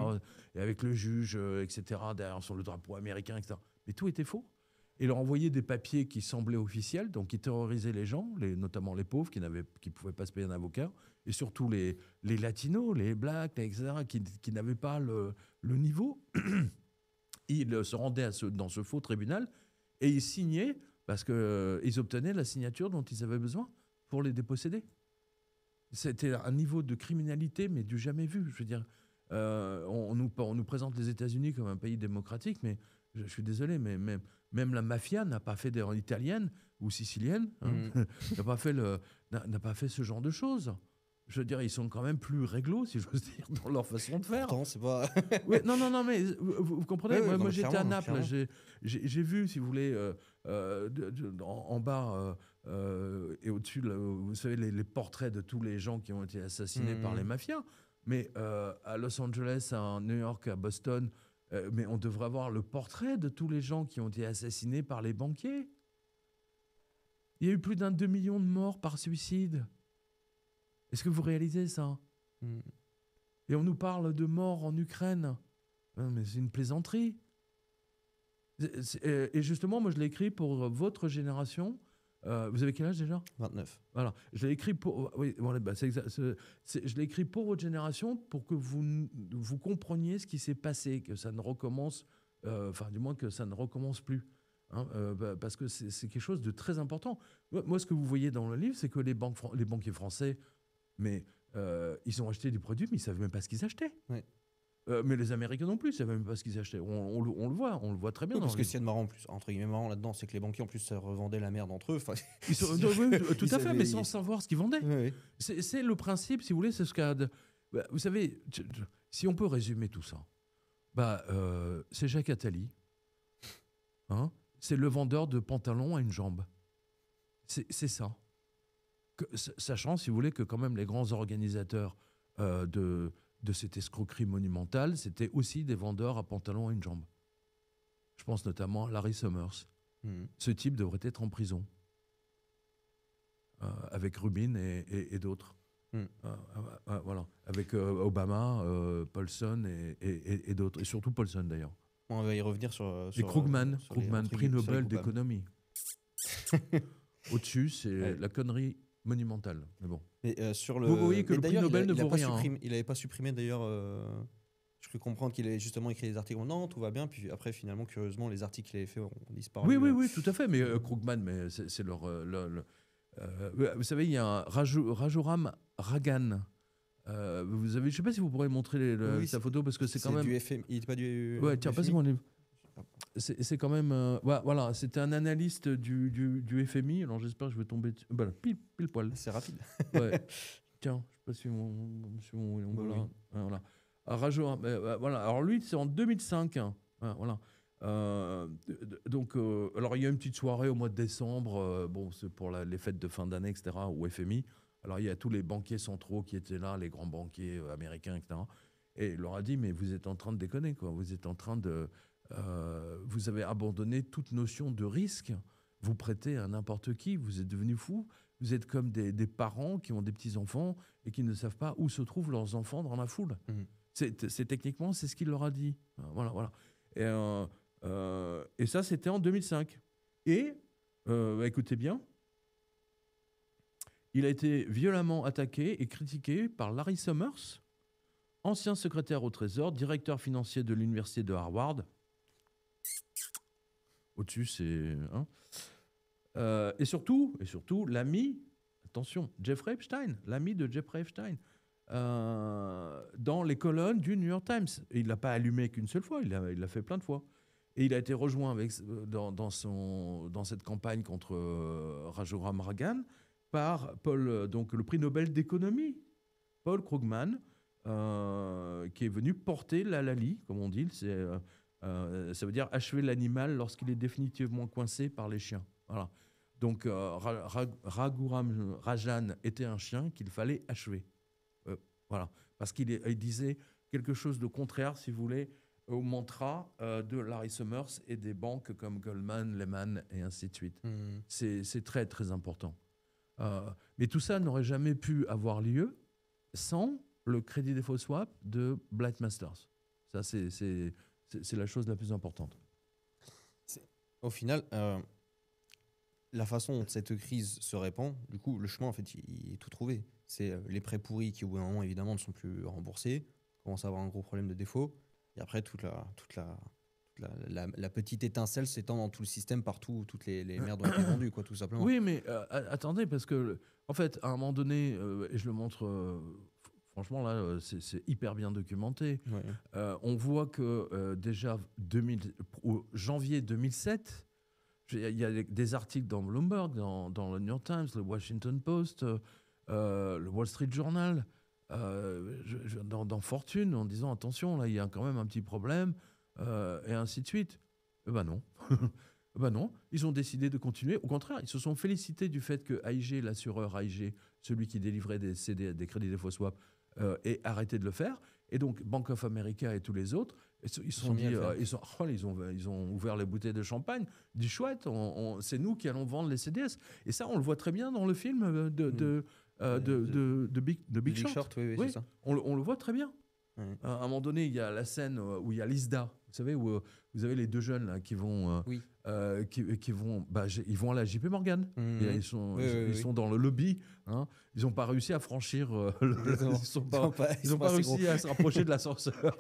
et avec le juge, etc., derrière sur le drapeau américain, etc. Mais tout était faux. Et leur envoyer des papiers qui semblaient officiels, donc qui terrorisaient les gens, notamment les pauvres qui ne pouvaient pas se payer un avocat, et surtout les latinos, les blacks, etc., qui n'avaient pas le niveau. Ils se rendaient dans ce faux tribunal et ils signaient parce qu'ils obtenaient la signature dont ils avaient besoin pour les déposséder. C'était un niveau de criminalité, mais du jamais vu. Je veux dire, on nous présente les États-Unis comme un pays démocratique, mais je suis désolé, mais même la mafia n'a pas fait d'erreur italienne ou sicilienne, n'a pas fait ce genre de choses. Je veux dire, ils sont quand même plus réglo, si j'ose dire, dans leur façon de faire. Pourtant, c'est pas. Ouais, non, mais vous comprenez, Oui, moi j'étais à Naples, clairement. j'ai vu, si vous voulez, en bas et au-dessus, vous savez, les portraits de tous les gens qui ont été assassinés par les mafias. Mais à Los Angeles, à New York, à Boston, mais on devrait avoir le portrait de tous les gens qui ont été assassinés par les banquiers. Il y a eu plus d'2 million de morts par suicide. Est-ce que vous réalisez ça? Et on nous parle de morts en Ukraine. Non, mais c'est une plaisanterie. Et justement, moi, je l'ai écrit pour votre génération. Vous avez quel âge déjà? 29. Voilà. Je l'ai écrit pour. Oui, voilà, c'est exact. Je l'ai écrit pour votre génération pour que vous compreniez ce qui s'est passé, que ça ne recommence. Enfin, du moins que ça ne recommence plus. Hein, parce que c'est quelque chose de très important. Moi, ce que vous voyez dans le livre, c'est que les banquiers français, mais ils ont acheté des produits, mais ils ne savaient même pas ce qu'ils achetaient. Oui. Mais les Américains non plus, ils ne savaient même pas ce qu'ils achetaient. On le voit très bien. Oui, dans parce le que livre. ce qu'il y a de marrant, en plus, entre guillemets, marrant là-dedans, c'est que les banquiers, en plus, ça revendait la merde entre eux. Enfin, Oui, tout à fait, mais sans savoir ce qu'ils vendaient. Oui, oui. C'est le principe, si vous voulez, c'est ce qu'a. Vous savez, si on peut résumer tout ça, c'est Jacques Attali. Hein, c'est le vendeur de pantalons à une jambe. C'est ça. Sachant, si vous voulez, que quand même les grands organisateurs de cette escroquerie monumentale, c'était aussi des vendeurs à pantalons à une jambe. Je pense notamment à Larry Summers. Ce type devrait être en prison. Avec Rubin et d'autres. Voilà. Avec Obama, Paulson et d'autres. Et surtout Paulson, d'ailleurs. On va y revenir sur Et Krugman, sur les- Krugman, entre prix guillemets, sur les Nobel coupables. d'économie. Au-dessus, c'est Ouais. la connerie monumentale. Mais bon. Et sur le. Vous voyez que mais le prix d'ailleurs, Nobel ne il a vaut pas rien, supprimé, il n'avait pas supprimé d'ailleurs. Je peux comprendre qu'il ait justement écrit des articles. Non, tout va bien. Puis après, finalement, curieusement, les articles qu'il avait fait ont disparu. Oui, tout à fait. Mais Krugman, mais c'est leur. Vous savez, il y a un Rajoram Ragan. Vous avez, je ne sais pas si vous pourrez montrer Oui, sa photo parce que c'est quand même. du FMI. Il n'est pas du. Ouais, tiens, du passez FMI. mon livre. C'est quand même. Voilà, c'était un analyste du FMI. Alors j'espère que je vais tomber dessus. Voilà, pile poil. C'est rapide. Ouais. Tiens, je sais pas si on Oui, voilà. oui. Voilà. Rajoram, voilà. Alors lui, c'est en 2005. Hein. Voilà. Donc, alors il y a une petite soirée au mois de décembre. Bon, c'est pour les fêtes de fin d'année, etc. Au FMI. Alors il y a tous les banquiers centraux qui étaient là, les grands banquiers américains, etc. Et il leur a dit, mais vous êtes en train de déconner, quoi. Vous êtes en train de... vous avez abandonné toute notion de risque. Vous prêtez à n'importe qui. Vous êtes devenus fous. Vous êtes comme des parents qui ont des petits-enfants et qui ne savent pas où se trouvent leurs enfants dans la foule. C'est techniquement, c'est ce qu'il leur a dit. Voilà. Et ça, c'était en 2005. Et, écoutez bien, il a été violemment attaqué et critiqué par Larry Summers, ancien secrétaire au Trésor, directeur financier de l'université de Harvard. Au-dessus, c'est... Hein. Et surtout, l'ami, attention, Jeffrey Epstein, l'ami de Jeffrey Epstein, dans les colonnes du New York Times. Et il ne l'a pas allumé qu'une seule fois, il l'a fait plein de fois. Et il a été rejoint dans cette campagne contre Rajoram Ragan par Paul, donc le prix Nobel d'économie, Paul Krugman, qui est venu porter l'halali, comme on dit. Ça veut dire achever l'animal lorsqu'il est définitivement coincé par les chiens. Voilà. Donc Raghuram Rajan était un chien qu'il fallait achever. Voilà. Parce il disait quelque chose de contraire, si vous voulez, au mantra de Larry Summers et des banques comme Goldman, Lehman et ainsi de suite. C'est très, très important. Mais tout ça n'aurait jamais pu avoir lieu sans le crédit défaut swap de Blight Masters. Ça, c'est la chose la plus importante. Au final, la façon dont cette crise se répand, du coup, le chemin, en fait, il est tout trouvé. C'est les prêts pourris qui, au bout d'un moment, évidemment, ne sont plus remboursés, commence à avoir un gros problème de défaut. Et après, toute la petite étincelle s'étend dans tout le système, partout, toutes les merdes ont été vendues, quoi, tout simplement. Oui, mais attendez, parce que, en fait, à un moment donné, et je le montre, franchement, là, c'est hyper bien documenté. Ouais. On voit que déjà, au janvier 2007, il y a des articles dans Bloomberg, dans le New York Times, le Washington Post, le Wall Street Journal, dans Fortune, en disant attention, là, il y a quand même un petit problème, et ainsi de suite. Eh ben non. Ben non, ils ont décidé de continuer. Au contraire, ils se sont félicités du fait que AIG, l'assureur AIG, celui qui délivrait des crédits défaut swap, ait arrêté de le faire. Et donc, Bank of America et tous les autres, ils ont ouvert les bouteilles de champagne. Ils disent chouette, c'est nous qui allons vendre les CDS. Et ça, on le voit très bien dans le film de Big Short. Oui, Oui, c'est ça. on le voit très bien. Ouais. À un moment donné, il y a la scène où il y a l'ISDA. Vous savez, où vous avez les deux jeunes là, qui vont, Oui. ils vont à la JP Morgan. Et ils sont dans le lobby. Hein. Ils n'ont pas réussi à franchir. Ils n'ont pas réussi à se rapprocher de l'ascenseur.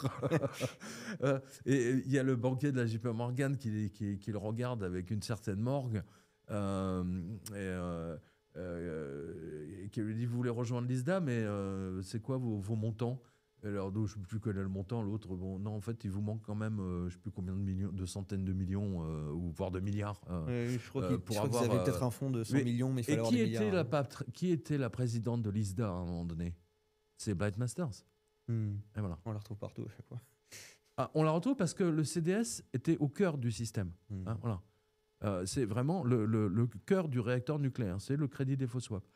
Et il y a le banquier de la JP Morgan qui le regarde avec une certaine morgue. Et qui lui dit vous voulez rejoindre l'ISDA, mais c'est quoi vos montants? Alors, je ne sais plus quel est le montant, l'autre, bon, non, en fait, il vous manque quand même, je ne sais plus combien de millions, de centaines de millions, ou voire de milliards. Je crois qu'ils avaient peut-être un fonds de 100 millions, mais il fallait avoir des milliards. Qui était la présidente de l'ISDA à un moment donné? C'est Blight Masters. Et voilà. On la retrouve partout à chaque fois. Ah, on la retrouve parce que le CDS était au cœur du système. Hein, voilà. C'est vraiment le cœur du réacteur nucléaire, c'est le crédit défaut swap.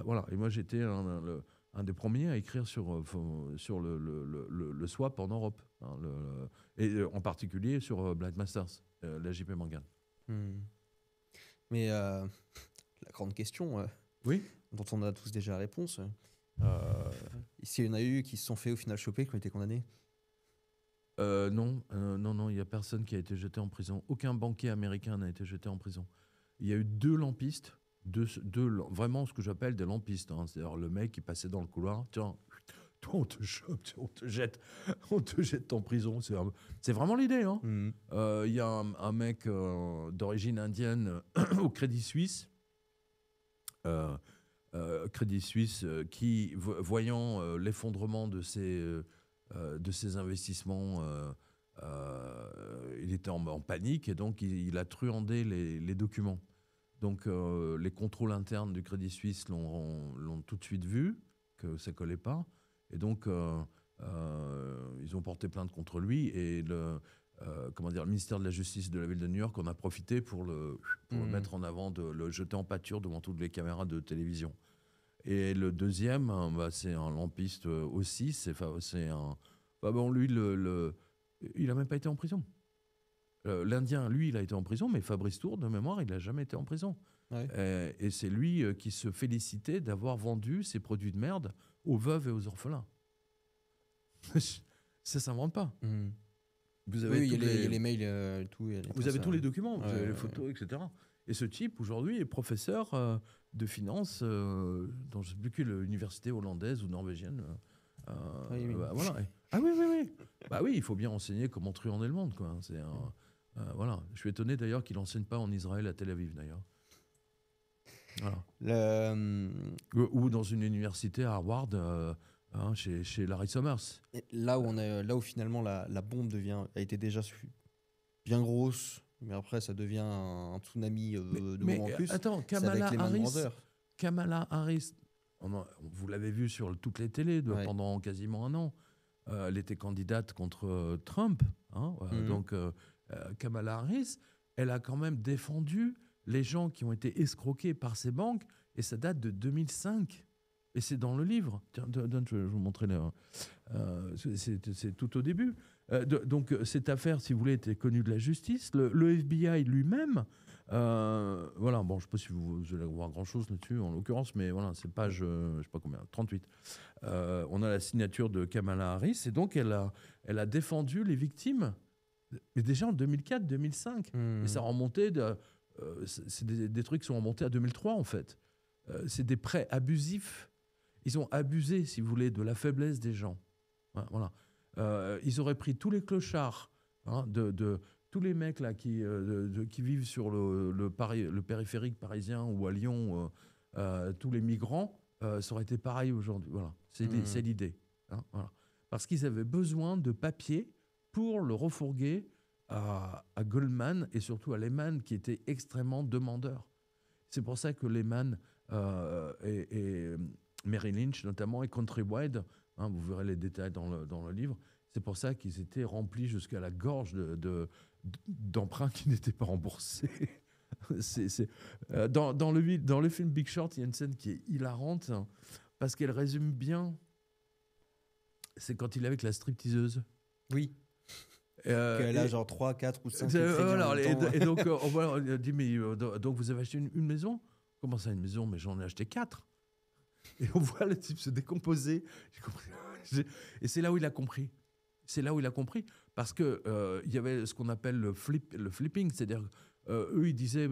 Voilà. Et moi, j'étais un des premiers à écrire sur le swap en Europe, hein, et en particulier sur Blight Masters, la JP Morgan. Mais la grande question, oui, dont on a tous déjà la réponse, s'il y en a eu qui se sont fait au final choper, qui ont été condamnés? Non, il n'y a personne qui a été jeté en prison. Aucun banquier américain n'a été jeté en prison. Il y a eu 2 lampistes. Vraiment ce que j'appelle des lampistes, hein. C'est-à-dire le mec qui passait dans le couloir, tiens, toi on te chope, on te jette en prison. C'est vraiment l'idée. Hein. Il y a un mec d'origine indienne au Crédit Suisse, qui, voyant l'effondrement de ses investissements, il était en panique et donc il a truandé les documents. Donc, les contrôles internes du Crédit Suisse l'ont tout de suite vu, que ça ne collait pas. Et donc, ils ont porté plainte contre lui. Et le ministère de la Justice de la ville de New York en a profité pour le mettre en avant, de le jeter en pâture devant toutes les caméras de télévision. Et le deuxième, c'est un lampiste aussi. Lui, il n'a même pas été en prison. L'Indien, lui, il a été en prison, mais Fabrice Tour, de mémoire, il n'a jamais été en prison. Ouais. Et c'est lui qui se félicitait d'avoir vendu ses produits de merde aux veuves et aux orphelins. Ça ne s'invente pas. Vous avez il y a les mails, tout. Vous avez tous les documents, vous avez les photos, etc. Et ce type, aujourd'hui, est professeur de finance dans je ne sais plus quelle université hollandaise ou norvégienne. Voilà. Ah oui. Bah oui, il faut bien enseigner comment truander le monde, quoi. Voilà. Je suis étonné d'ailleurs qu'il n'enseigne pas en Israël à Tel Aviv, d'ailleurs. Voilà. Ou dans une université à Harvard, chez Larry Summers. Là où finalement la bombe a été déjà bien grosse, mais après ça devient un tsunami de moment en plus. Attends, Kamala Harris, vous l'avez vu sur toutes les télés pendant quasiment un an. Elle était candidate contre Trump. Hein, donc, Kamala Harris, elle a quand même défendu les gens qui ont été escroqués par ces banques, et ça date de 2005. Et c'est dans le livre. Tiens, je vais vous montrer là. C'est tout au début. Donc, cette affaire, si vous voulez, était connue de la justice. Le FBI lui-même, voilà, bon, je ne sais pas si vous allez voir grand-chose là-dessus, en l'occurrence, mais voilà, c'est page, je ne sais pas combien, 38. On a la signature de Kamala Harris, et donc elle a défendu les victimes, et déjà en 2004-2005. Et ça remontait, c'est des trucs qui sont remontés à 2003, en fait. C'est des prêts abusifs. Ils ont abusé, si vous voulez, de la faiblesse des gens. Voilà. Ils auraient pris tous les clochards, de tous les mecs là, qui vivent sur le périphérique parisien ou à Lyon, tous les migrants, ça aurait été pareil aujourd'hui. Voilà. C'est l'idée. Voilà. Parce qu'ils avaient besoin de papier pour le refourguer à Goldman et surtout à Lehman, qui était extrêmement demandeur. C'est pour ça que Lehman et Merrill Lynch notamment et Countrywide, vous verrez les détails dans le livre, c'est pour ça qu'ils étaient remplis jusqu'à la gorge d'emprunts qui n'étaient pas remboursés. Dans le film Big Short, il y a une scène qui est hilarante parce qu'elle résume bien. C'est quand il est avec la stripteaseuse. Oui. Qu'elle a genre 3, 4 ou 5 et donc, on dit, mais donc vous avez acheté une maison? Comment ça, une maison? Mais j'en ai acheté 4. Et on voit le type se décomposer. J'ai compris. Et c'est là où il a compris. C'est là où il a compris. Parce qu'il y avait ce qu'on appelle le flipping. C'est-à-dire, eux, ils disaient,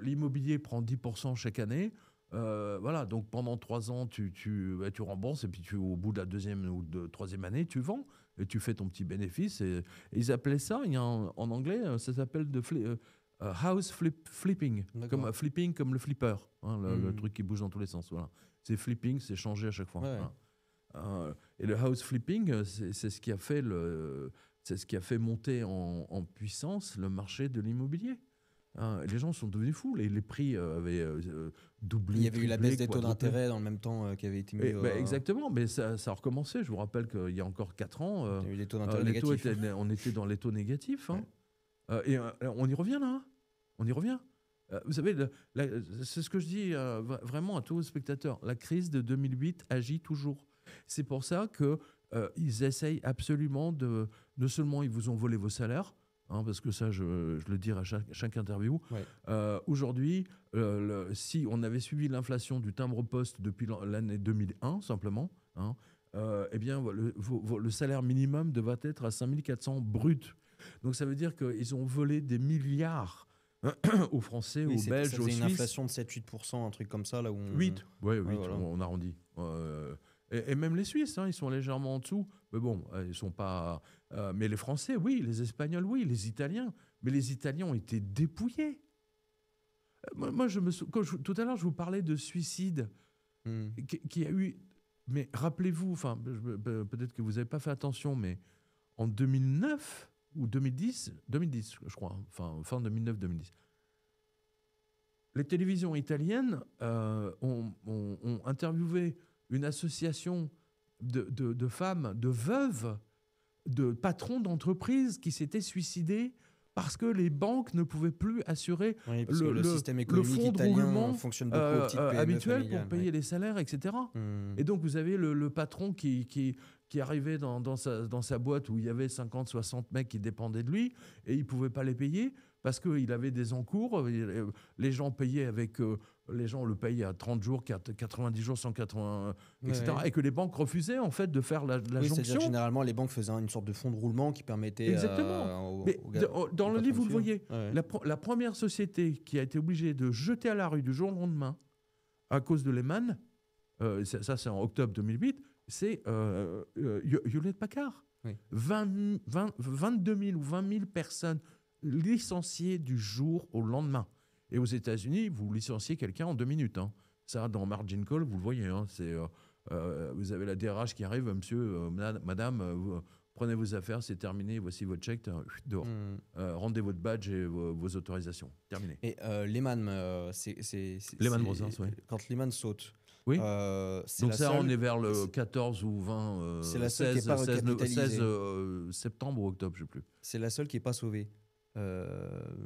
l'immobilier prend 10% chaque année. Voilà, donc pendant 3 ans, tu rembourses. Et puis, au bout de la 2e ou de 3e année, tu vends. Et tu fais ton petit bénéfice. Et ils appelaient ça, en anglais, ça s'appelle house flipping. Comme flipping, comme le flipper. Le truc qui bouge dans tous les sens. Voilà. C'est flipping, c'est changé à chaque fois. Ouais. Voilà. Et le house flipping, c'est ce qui a fait monter en puissance le marché de l'immobilier. Les gens sont devenus fous. Les prix avaient doublé. Il y avait eu la baisse des taux d'intérêt dans le même temps qui avait été mis. Exactement, mais ça a recommencé. Je vous rappelle qu'il y a encore 4 ans, il y a eu des taux d'intérêt négatifs. On était dans les taux négatifs. Et on y revient là. On y revient. Vous savez, c'est ce que je dis vraiment à tous vos spectateurs. La crise de 2008 agit toujours. C'est pour ça qu'ils essayent absolument de... Non seulement ils vous ont volé vos salaires, parce que ça, je le dis à chaque interview. Ouais. Aujourd'hui, si on avait suivi l'inflation du timbre-poste depuis l'année 2001, simplement, eh bien, le salaire minimum devait être à 5 400 brut. Donc ça veut dire qu'ils ont volé des milliards aux Français, aux Belges, aux Suisses. Une inflation de 7-8%, un truc comme ça. Là où 8, oui, voilà. On arrondit. Et même les Suisses, ils sont légèrement en dessous. Mais bon, ils sont pas... mais les Français, oui. Les Espagnols, oui. Les Italiens. Mais les Italiens ont été dépouillés. Moi, tout à l'heure, je vous parlais de suicide qui a eu... Mais rappelez-vous, peut-être que vous n'avez pas fait attention, mais en 2009... ou 2010, je crois, fin 2009-2010. Les télévisions italiennes ont interviewé une association de femmes, de veuves, de patrons d'entreprises qui s'étaient suicidés parce que les banques ne pouvaient plus assurer le système économique fonds de roulement fonctionne beaucoup aux petites PME habituel familiales, pour payer les salaires, etc. Et donc, vous avez le patron qui arrivait dans sa boîte où il y avait 50-60 mecs qui dépendaient de lui et il ne pouvait pas les payer parce qu'il avait des encours. Les gens payaient avec... les gens le payaient à 30 jours, 90 jours, 180, etc. Ouais. Et que les banques refusaient, en fait, de faire la jonction. C'est-à-dire que généralement, les banques faisaient une sorte de fonds de roulement qui permettait... Exactement. Mais dans le livre, vous le voyez. Ouais. La première société qui a été obligée de jeter à la rue du jour au lendemain à cause de Lehman, ça c'est en octobre 2008, c'est Hewlett-Packard. Oui. 22 000 ou 20 000 personnes licenciées du jour au lendemain. Et aux États-Unis, vous licenciez quelqu'un en 2 minutes. Ça, dans Margin Call, vous le voyez. Vous avez la DRH qui arrive, monsieur, madame, prenez vos affaires, c'est terminé, voici votre chèque, dehors. Rendez votre badge et vos autorisations. Terminé. Et Lehman, Lehman Brothers, oui. Quand Lehman saute. Oui. Donc ça, on est vers le 14 ou 20, c'est la seule 16, qui est pas 16 septembre ou octobre, je ne sais plus. C'est la seule qui n'est pas sauvée.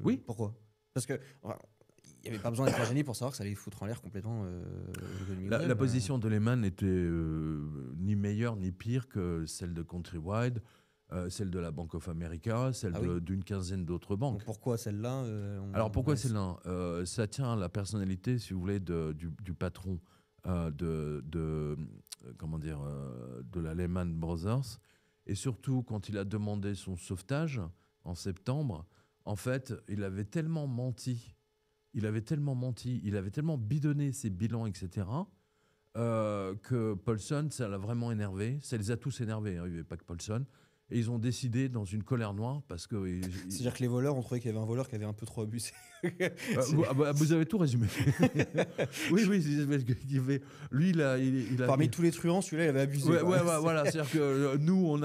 Oui. Pourquoi? Parce que il n'y avait pas besoin d'être un génie pour savoir que ça allait foutre en l'air complètement l'économie La mondiale. position de Lehman était ni meilleure ni pire que celle de Countrywide, celle de la Bank of America, celle Ah oui. d'une quinzaine d'autres banques. Donc pourquoi celle-là Alors pourquoi laisse- celle-là Ça tient à la personnalité, si vous voulez, du patron comment dire, de la Lehman Brothers. Et surtout, quand il a demandé son sauvetage en septembre, en fait, il avait tellement menti, il avait tellement bidonné ses bilans, etc., que Paulson, ça l'a vraiment énervé. Ça les a tous énervés, hein, il n'y avait pas que Paulson. Et ils ont décidé, dans une colère noire, parce que... C'est-à-dire que les voleurs ont trouvé qu'il y avait un voleur qui avait un peu trop abusé. vous avez tout résumé. Oui, lui, il a Parmi tous les truands, celui-là, il avait abusé. Ouais, quoi. voilà. C'est-à-dire que nous, on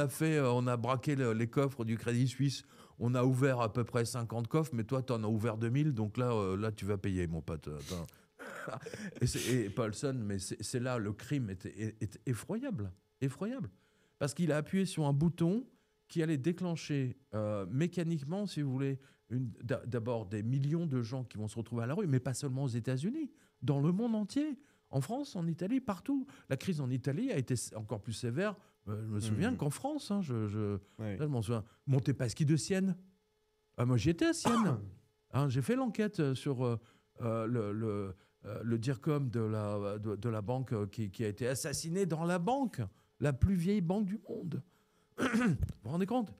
a braqué les coffres du Crédit Suisse. On a ouvert à peu près 50 coffres, mais toi, tu en as ouvert 2000, donc là, tu vas payer, mon pote. Et Paulson, mais c'est là, le crime était effroyable. Effroyable. Parce qu'il a appuyé sur un bouton qui allait déclencher mécaniquement, si vous voulez, d'abord des millions de gens qui vont se retrouver à la rue, mais pas seulement aux États-Unis, dans le monde entier, en France, en Italie, partout. La crise en Italie a été encore plus sévère. Je me souviens qu'en France, hein, Ouais. là, je m'en souviens. Montepaschi de Sienne. Ah, moi, j'y étais à Sienne. Hein, j'ai fait l'enquête sur le DIRCOM de la banque qui a été assassiné dans la banque, la plus vieille banque du monde. Vous vous rendez compte?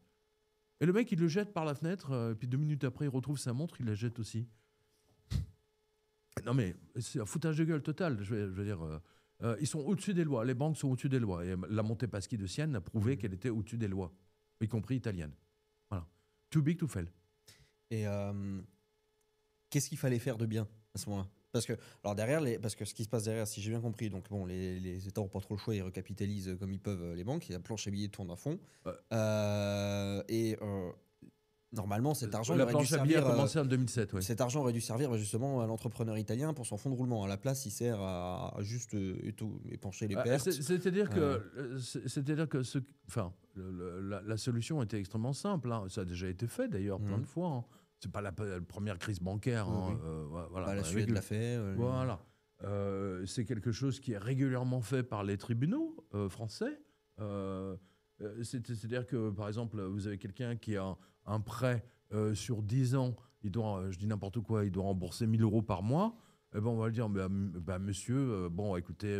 Et le mec, il le jette par la fenêtre, et puis 2 minutes après, il retrouve sa montre, il la jette aussi. Non, mais c'est un foutage de gueule total. Je veux dire, ils sont au-dessus des lois. Les banques sont au-dessus des lois. Et la Montepaschi de Sienne a prouvé qu'elle était au-dessus des lois, y compris italienne. Voilà. Too big to fail. Et qu'est-ce qu'il fallait faire de bien à ce moment-là? Alors derrière, parce que ce qui se passe derrière, si j'ai bien compris, donc bon, les États n'ont pas trop le choix, ils recapitalisent comme ils peuvent les banques, et la planche à billets tourne à fond. Normalement, cet argent La aurait dû planche à billets a servir, commencé en 2007. Ouais. cet argent aurait dû servir justement à l'entrepreneur italien pour son fonds de roulement. À la place, il sert à juste épancher les pertes. C'est-à-dire que la solution était extrêmement simple. Hein. Ça a déjà été fait d'ailleurs plein de fois. Hein. C'est pas la première crise bancaire. Hein. Voilà, La Suède l'a fait. Voilà. C'est quelque chose qui est régulièrement fait par les tribunaux français. C'est-à-dire que, par exemple, vous avez quelqu'un qui a un prêt sur 10 ans, il doit, je dis n'importe quoi, il doit rembourser 1 000 euros par mois. Eh ben, on va lui dire, monsieur, bon, écoutez,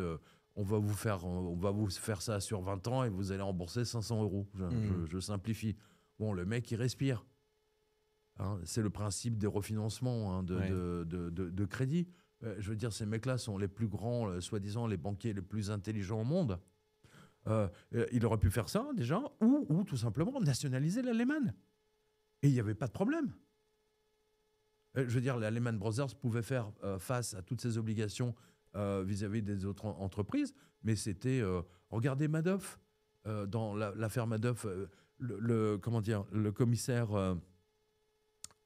on va vous faire ça sur 20 ans et vous allez rembourser 500 euros. Je simplifie. Bon, le mec, il respire. Hein, c'est le principe des refinancements de crédit. Je veux dire, ces mecs-là sont les plus grands, soi-disant les banquiers les plus intelligents au monde. Il aurait pu faire ça déjà, ou tout simplement nationaliser la Lehman. Et il n'y avait pas de problème. Je veux dire, la Lehman Brothers pouvait faire face à toutes ces obligations vis-à-vis des autres entreprises, mais c'était... regardez Madoff, dans l'affaire Madoff, le commissaire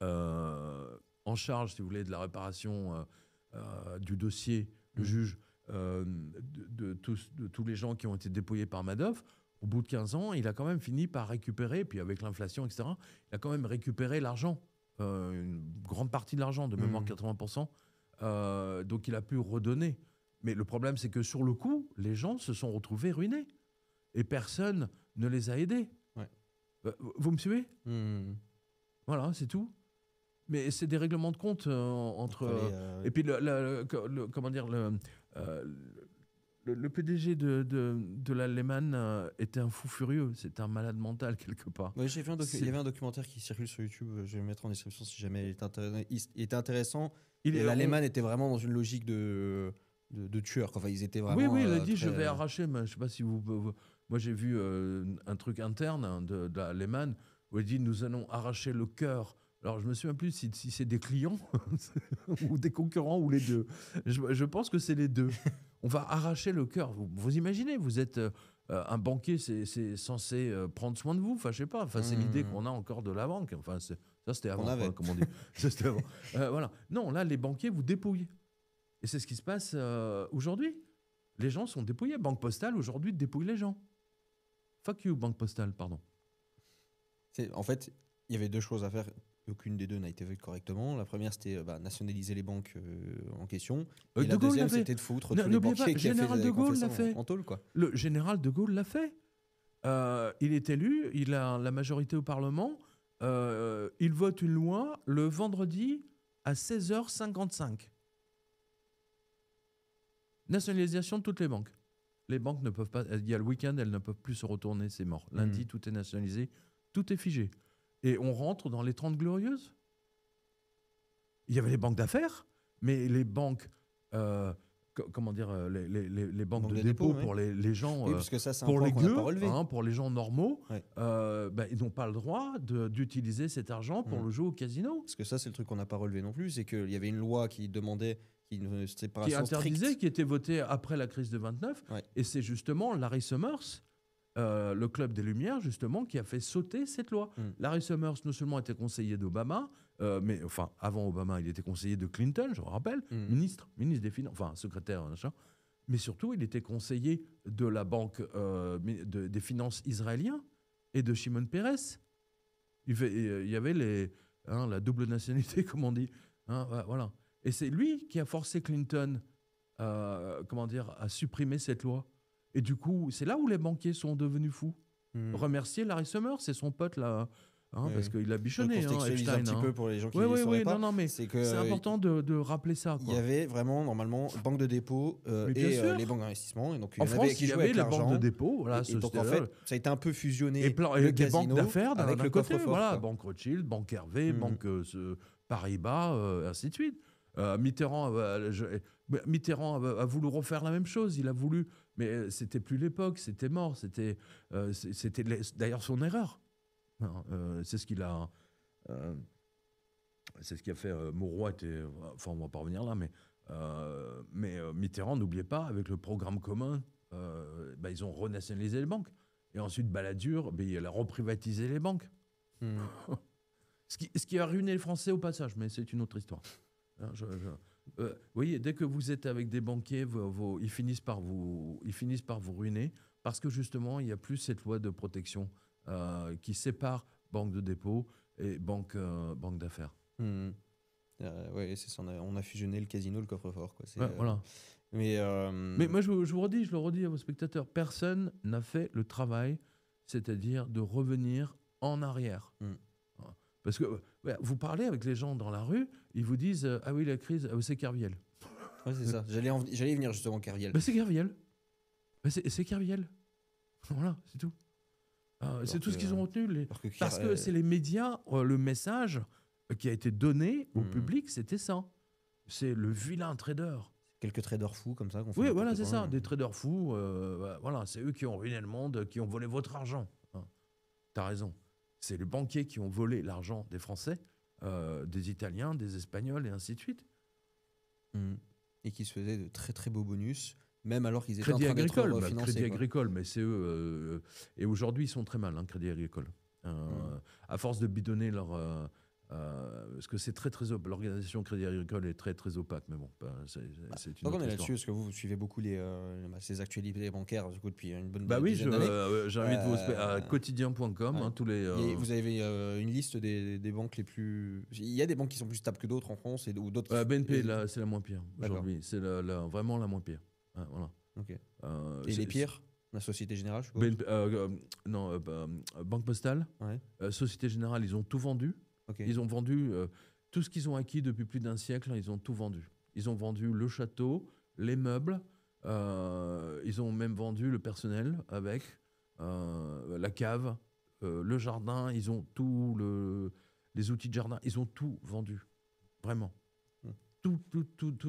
en charge, si vous voulez, de la réparation du dossier, le juge de tous les gens qui ont été dépouillés par Madoff, au bout de 15 ans, il a quand même fini par récupérer, puis avec l'inflation, etc., il a quand même récupéré l'argent, une grande partie de l'argent, de mémoire 80%, donc il a pu redonner. Mais le problème, c'est que sur le coup, les gens se sont retrouvés ruinés, et personne ne les a aidés. Ouais. Vous me suivez? Voilà, c'est tout. Mais c'est des règlements de compte entre... Et puis, comment dire, le PDG de la Lehman était un fou furieux. C'était un malade mental, quelque part. Oui, j'ai vu il y avait un documentaire qui circule sur YouTube. Je vais le mettre en description si jamais il était intéressant. La Lehman était vraiment dans une logique de tueur. Enfin, ils étaient vraiment... Oui, il a dit, je vais arracher... Mais je ne sais pas si vous... Moi, j'ai vu un truc interne de la Lehman où il dit, nous allons arracher le cœur. Alors, je ne me souviens plus si c'est des clients ou des concurrents ou les deux. Je pense que c'est les deux. On va arracher le cœur. Vous imaginez, vous êtes un banquier, c'est censé prendre soin de vous. Enfin, je sais pas. Enfin, c'est l'idée qu'on a encore de la banque. Enfin, ça, c'était avant, comme on dit. Ça, c'était avant. Voilà. Non, là, les banquiers vous dépouillent. Et c'est ce qui se passe aujourd'hui. Les gens sont dépouillés. Banque Postale, aujourd'hui, dépouille les gens. Fuck you, Banque Postale, pardon. En fait, il y avait deux choses à faire Aucune des deux n'a été faite correctement. La première, c'était nationaliser les banques en question. De Et la Gaulle deuxième, l'avait. c'était de foutre tous les N'oubliez pas, banquiers qui général de ont Gaulle fait ça l'a fait. en tôle, quoi. Le général de Gaulle l'a fait. Il est élu, il a la majorité au Parlement. Il vote une loi le vendredi à 16h55. Nationalisation de toutes les banques. Les banques ne peuvent pas. Il y a le week-end, elles ne peuvent plus se retourner, c'est mort. Lundi, tout est nationalisé, tout est figé. Et on rentre dans les 30 glorieuses. Il y avait les banques d'affaires, mais les banques. Comment dire, les banques de dépôt ouais. pour les gens, Oui, parce que ça, c'est un pour point les qu'on n'a gueux, pas relevé. pour les gens normaux, Ouais. ils n'ont pas le droit d'utiliser cet argent pour le jeu au casino. Parce que ça, c'est le truc qu'on n'a pas relevé non plus, c'est qu'il y avait une loi qui demandait une séparation Qui interdisait, stricte. qui était votée après la crise de 29, Ouais. et c'est justement Larry Summers, le club des Lumières, justement, qui a fait sauter cette loi. Larry Summers, non seulement était conseiller d'Obama, mais enfin, avant Obama, il était conseiller de Clinton, je me rappelle, ministre des Finances, enfin, secrétaire, machin. Mais surtout, il était conseiller de la banque des finances israélien et de Shimon Peres. Il y avait la double nationalité, comme on dit. Voilà. Et c'est lui qui a forcé Clinton à supprimer cette loi. Et du coup, c'est là où les banquiers sont devenus fous. Remercier Larry Summers, c'est son pote là. Parce qu'il a bichonné, Epstein. Un petit peu pour les gens qui ne sauraient pas. Non, mais c'est important de rappeler ça. Il y avait vraiment, normalement, banque de dépôt et les banques d'investissement. Et donc, en France, il y avait les banques de dépôt. Voilà, et donc, en fait, ça a été un peu fusionné. Et des banques d'affaires avec le coffre-fort. Voilà, Banque Rothschild, Banque Hervé, Banque Paribas, ainsi de suite. Mitterrand a voulu refaire la même chose. Il a voulu, mais c'était plus l'époque, c'était mort. C'était d'ailleurs son erreur. C'est ce qu'il a. C'est ce qui a fait. Mauroy était. Enfin, on va pas revenir là, mais Mitterrand, n'oubliez pas, avec le programme commun, ils ont renationalisé les banques. Et ensuite, Balladur, il a reprivatisé les banques. Ce qui a ruiné les Français au passage, mais c'est une autre histoire. Vous voyez, dès que vous êtes avec des banquiers, ils finissent par vous ruiner parce que justement, il n'y a plus cette loi de protection qui sépare banque de dépôt et banque d'affaires. Oui, c'est ça. On a fusionné le casino, le coffre-fort. Quoi. Voilà. Mais moi, je le redis à vos spectateurs, personne n'a fait le travail, c'est-à-dire de revenir en arrière. Parce que vous parlez avec les gens dans la rue, ils vous disent ah oui, la crise, c'est Kerviel. Ouais, c'est ça. J'allais y venir justement, Kerviel. C'est Kerviel. C'est Kerviel. Voilà, c'est tout. C'est tout ce qu'ils ont retenu. Parce que c'est les médias, le message qui a été donné au public, c'était ça. C'est le vilain trader. Quelques traders fous comme ça. Oui, voilà, c'est ça. Des traders fous. Voilà, c'est eux qui ont ruiné le monde, qui ont volé votre argent. T'as raison. C'est les banquiers qui ont volé l'argent des Français, des Italiens, des Espagnols et ainsi de suite. Et qui se faisaient de très très beaux bonus, même alors qu'ils étaient Crédit en train d'être Agricole, Crédit Agricole, mais c'est eux. Et aujourd'hui, ils sont très mal, Crédit Agricole. À force de bidonner leur... parce que c'est très l'organisation Crédit Agricole est très très opaque, mais bon, c'est une autre histoire. On est là-dessus, parce que vous suivez beaucoup ces actualités bancaires du coup, depuis une bonne oui, dizaine d'années. J'invite vous à quotidien.com. Tous les. Vous avez une liste des banques les plus. Il y a des banques qui sont plus stables que d'autres en France ou d'autres. BNP, là, c'est la moins pire aujourd'hui. C'est vraiment la moins pire. Voilà. Ok. Et les pires? La Société Générale, je suppose. Banque Postale. Ouais. Société Générale, ils ont tout vendu. Okay. Ils ont vendu tout ce qu'ils ont acquis depuis plus d'un siècle, ils ont tout vendu. Ils ont vendu le château, les meubles, ils ont même vendu le personnel avec la cave, le jardin, ils ont les outils de jardin, ils ont tout vendu. Vraiment. Tout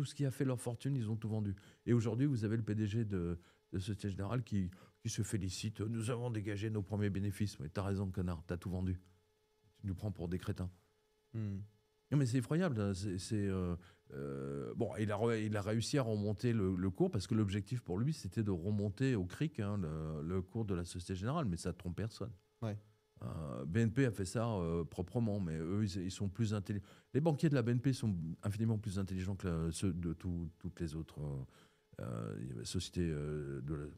ce qui a fait leur fortune, ils ont tout vendu. Et aujourd'hui, vous avez le PDG de Société Générale qui se félicite. Nous avons dégagé nos premiers bénéfices. Mais t'as raison, connard, t'as tout vendu. Tu nous prends pour des crétins. Non, mais c'est effroyable. Bon, il a réussi à remonter le cours parce que l'objectif pour lui, c'était de remonter au cric le cours de la Société Générale, mais ça ne trompe personne. Ouais. BNP a fait ça proprement, mais eux, ils sont plus intelligents. Les banquiers de la BNP sont infiniment plus intelligents que ceux de toutes les autres sociétés. Je ne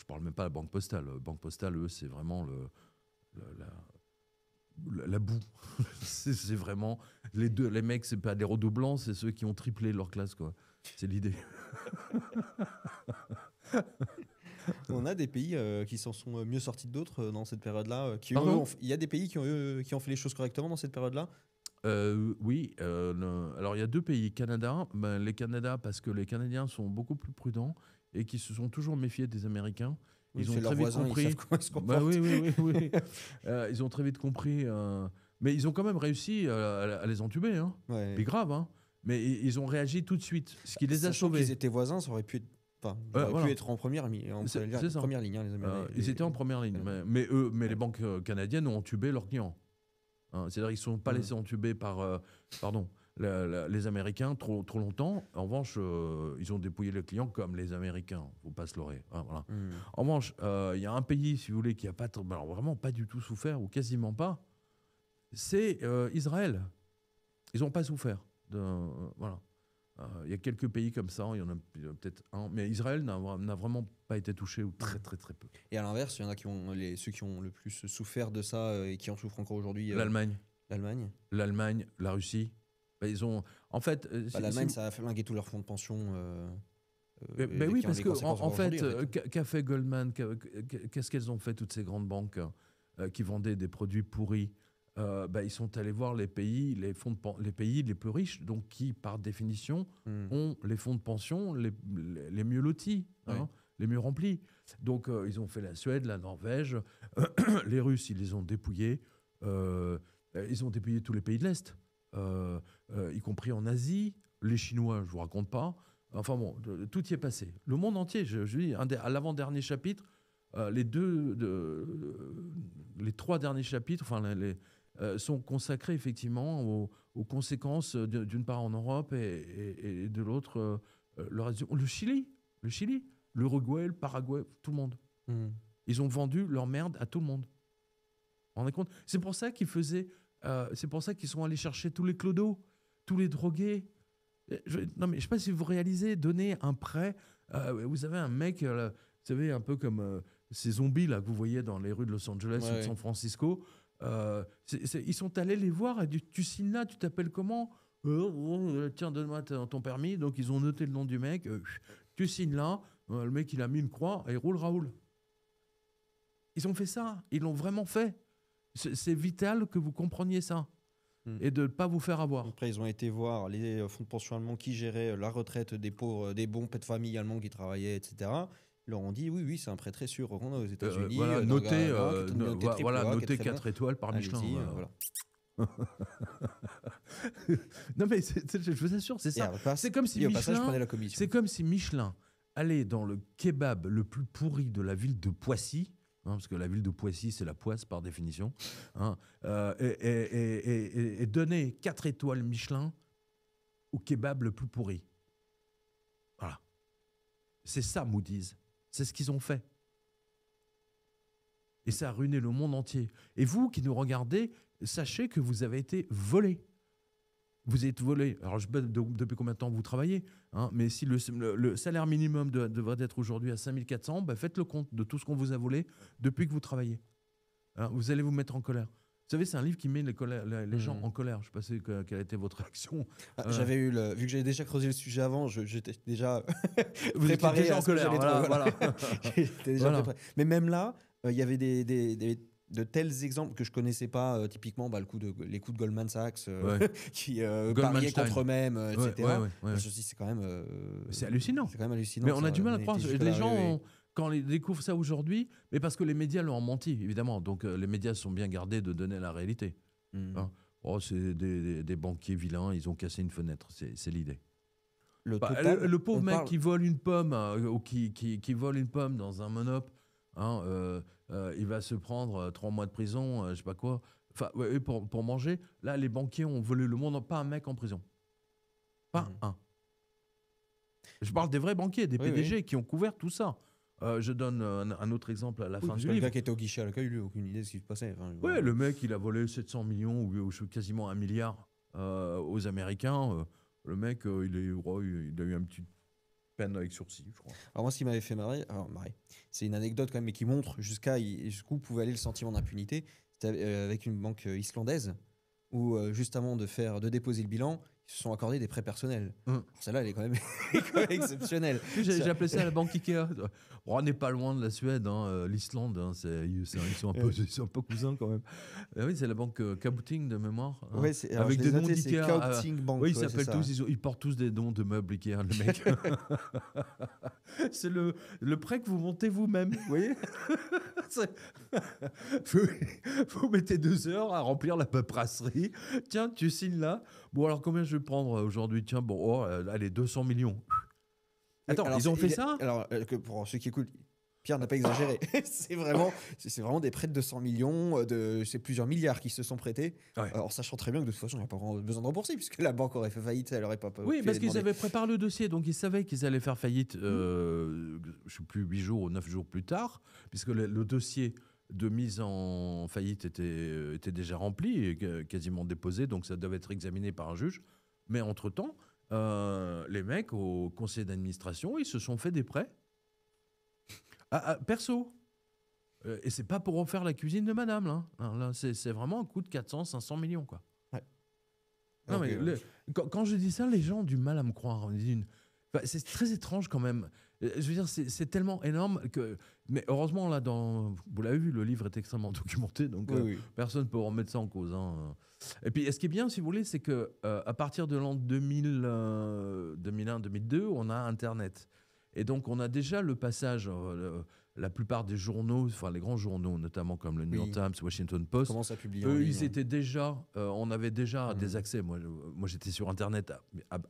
parle même pas de la Banque Postale. Banque Postale, eux, c'est vraiment la boue. C'est vraiment les mecs, c'est pas des redoublants, c'est ceux qui ont triplé leur classe, quoi. C'est l'idée. On a des pays qui s'en sont mieux sortis que d'autres dans cette période-là. Pardon. Il y a des pays qui ont fait les choses correctement dans cette période-là. Oui, alors il y a deux pays, Canada, ben, les Canada parce que les Canadiens sont beaucoup plus prudents et qui se sont toujours méfiés des Américains. Oui, Ils ont c'est très leurs vite voisins, ils compris. savent comment ils se Bah comportent. oui. Ils ont très vite compris, mais ils ont quand même réussi à les entuber, hein. Ouais. Puis grave, hein. Mais ils ont réagi tout de suite, ce qui les a Sachant sauvés. qu'ils étaient voisins, ça aurait pu être, enfin, ils auraient Voilà. pu être en première, C'est ça. première ligne, hein, les Américains. Ils étaient en première ligne, mais les banques canadiennes ont entubé leurs clients. Hein, c'est-à-dire qu'ils ne sont pas laissés entuber par les Américains trop longtemps. En revanche, ils ont dépouillé les clients comme les Américains. Il ne faut pas se leurrer. Hein, voilà. En revanche, il y a un pays, si vous voulez, qui n'a pas, alors vraiment pas du tout souffert, ou quasiment pas, c'est Israël. Ils n'ont pas souffert. Voilà. Il y a quelques pays comme ça, il y en a peut-être un, mais Israël n'a vraiment pas été touché, ou très très très peu. Et à l'inverse, il y en a ceux qui ont le plus souffert de ça et qui en souffrent encore aujourd'hui. L'Allemagne, la Russie. Ben, ils ont, en fait, l'Allemagne, ça a flingué tous leurs fonds de pension. Oui, parce que en fait, fait. qu'a fait Goldman, qu'est-ce qu'elles ont fait toutes ces grandes banques qui vendaient des produits pourris? Ils sont allés voir les pays, les pays les plus riches, donc qui, par définition, ont les fonds de pension les mieux lotis, hein, les mieux remplis. Donc, ils ont fait la Suède, la Norvège. Les Russes, ils les ont dépouillés. Ils ont dépouillé tous les pays de l'Est, y compris en Asie. Les Chinois, je ne vous raconte pas. Enfin bon, tout y est passé. Le monde entier, je dis, à l'avant-dernier chapitre, les trois derniers chapitres, sont consacrés effectivement aux conséquences d'une part en Europe et de l'autre le Chili, l'Uruguay, le Paraguay, tout le monde. Ils ont vendu leur merde à tout le monde. Vous vous rendez compte ? C'est pour ça c'est pour ça qu'ils sont allés chercher tous les clodos, tous les drogués. Non mais je sais pas si vous réalisez, donner un prêt. Vous avez un mec, vous savez, un peu comme ces zombies là que vous voyez dans les rues de Los Angeles ou de San Francisco. Ils sont allés les voir et tu signes là, tu t'appelles comment ? Tiens, donne-moi ton permis. Donc ils ont noté le nom du mec. Tu signes là. Le mec il a mis une croix et roule Raoul. Ils ont fait ça. Ils l'ont vraiment fait. C'est vital que vous compreniez ça et de ne pas vous faire avoir. Après, ils ont été voir les fonds de pension allemands qui géraient la retraite des pauvres, des bons pères de famille allemands qui travaillaient, etc. Ils leur ont dit oui, c'est un prêt très sûr. On est aux États-Unis. Notez 4 étoiles par Michelin. Non mais je vous assure, c'est ça. C'est comme si Michelin allait dans le kebab le plus pourri de la ville de Poissy. Parce que la ville de Poissy, c'est la poisse par définition, hein, et donner 4 étoiles Michelin au kebab le plus pourri. Voilà. C'est ça, Moody's. C'est ce qu'ils ont fait. Et ça a ruiné le monde entier. Et vous qui nous regardez, sachez que vous avez été volés. Vous êtes volé. Alors, je ne sais pas depuis combien de temps vous travaillez, hein, mais si le salaire minimum devrait être aujourd'hui à 5 400, faites le compte de tout ce qu'on vous a volé depuis que vous travaillez. Hein, vous allez vous mettre en colère. Vous savez, c'est un livre qui met les gens en colère. Je ne sais pas quelle a été votre réaction. J'avais vu que j'avais déjà creusé le sujet avant, j'étais déjà vous étiez déjà en colère. Voilà. J'étais déjà préparé. Mais même là, il y avait de tels exemples que je connaissais pas, typiquement les coups de Goldman Sachs qui pariaient contre eux-mêmes, etc. Je me suis dit, c'est quand même c'est hallucinant. C'est quand même hallucinant. Mais on a du mal à croire. Les gens, quand ils découvrent ça aujourd'hui, mais parce que les médias leur ont menti, évidemment. Donc les médias sont bien gardés de donner la réalité. Hein, c'est des banquiers vilains, ils ont cassé une fenêtre. C'est l'idée. Le pauvre mec qui vole une pomme ou qui vole une pomme dans un monop. Hein, il va se prendre 3 mois de prison, je sais pas quoi, pour manger. Là, les banquiers ont volé le monde, pas un mec en prison. Pas un. Je parle des vrais banquiers, des PDG qui ont couvert tout ça. Je donne un autre exemple à la fin du livre. Le gars qui était au guichet à l'accueil, lui, aucune idée de ce qui se passait. Le mec, il a volé 700 millions ou quasiment 1 milliard aux Américains. Le mec, il a eu un petit peine avec sursis, je crois. Alors moi, ce qui m'avait fait marrer, c'est une anecdote quand même, mais qui montre jusqu'où pouvait aller le sentiment d'impunité. avec une banque islandaise où juste avant de déposer le bilan, ils se sont accordés des prêts personnels. Alors, celle-là, elle est quand même, exceptionnelle. J'ai appelé ça la banque Ikea. Bon, on n'est pas loin de la Suède, hein, l'Islande. Hein, ils sont un peu cousins quand même. Oui, c'est la banque Kabuting de mémoire. Hein, Ouais, avec des noms d'Ikea. Kabuting Bank. Oui, ils s'appellent tous. Ils portent tous des noms de meubles Ikea, le mec. C'est le prêt que vous montez vous-même. Vous voyez. Vous mettez 2 heures à remplir la paperasserie. Tiens, tu signes là. Bon, alors combien je vais prendre aujourd'hui? Tiens, bon, allez, 200 millions. Attends, alors, ils ont fait ça? Alors, pour ceux qui écoutent, Pierre n'a pas exagéré. c'est vraiment des prêts de 200 millions, c'est plusieurs milliards qui se sont prêtés. Ouais. En sachant très bien que de toute façon, il n'y a pas besoin de rembourser, puisque la banque aurait fait faillite, elle n'aurait pas. Oui, parce qu'ils avaient préparé le dossier, donc ils savaient qu'ils allaient faire faillite, je ne sais plus, 8 jours ou 9 jours plus tard, puisque le dossier de mise en faillite était déjà rempli et quasiment déposé, donc ça devait être examiné par un juge. Mais entre-temps, les mecs au conseil d'administration, ils se sont fait des prêts perso. Et c'est pas pour refaire la cuisine de madame, là. Là c'est vraiment un coût de 400-500 millions, quoi. Ouais. Non, mais quand je dis ça, les gens ont du mal à me croire. C'est très étrange quand même. Je veux dire, c'est tellement énorme que. Mais heureusement, là, vous l'avez vu, le livre est extrêmement documenté, donc personne ne peut remettre ça en cause. Hein. Et puis, ce qui est bien, si vous voulez, c'est que à partir de l'an 2001-2002, on a Internet. Et donc, on a déjà le passage. La plupart des journaux, enfin les grands journaux, notamment comme le New York Times, Washington Post, commencent à publier. Ils étaient déjà. On avait déjà des accès. Moi, j'étais sur Internet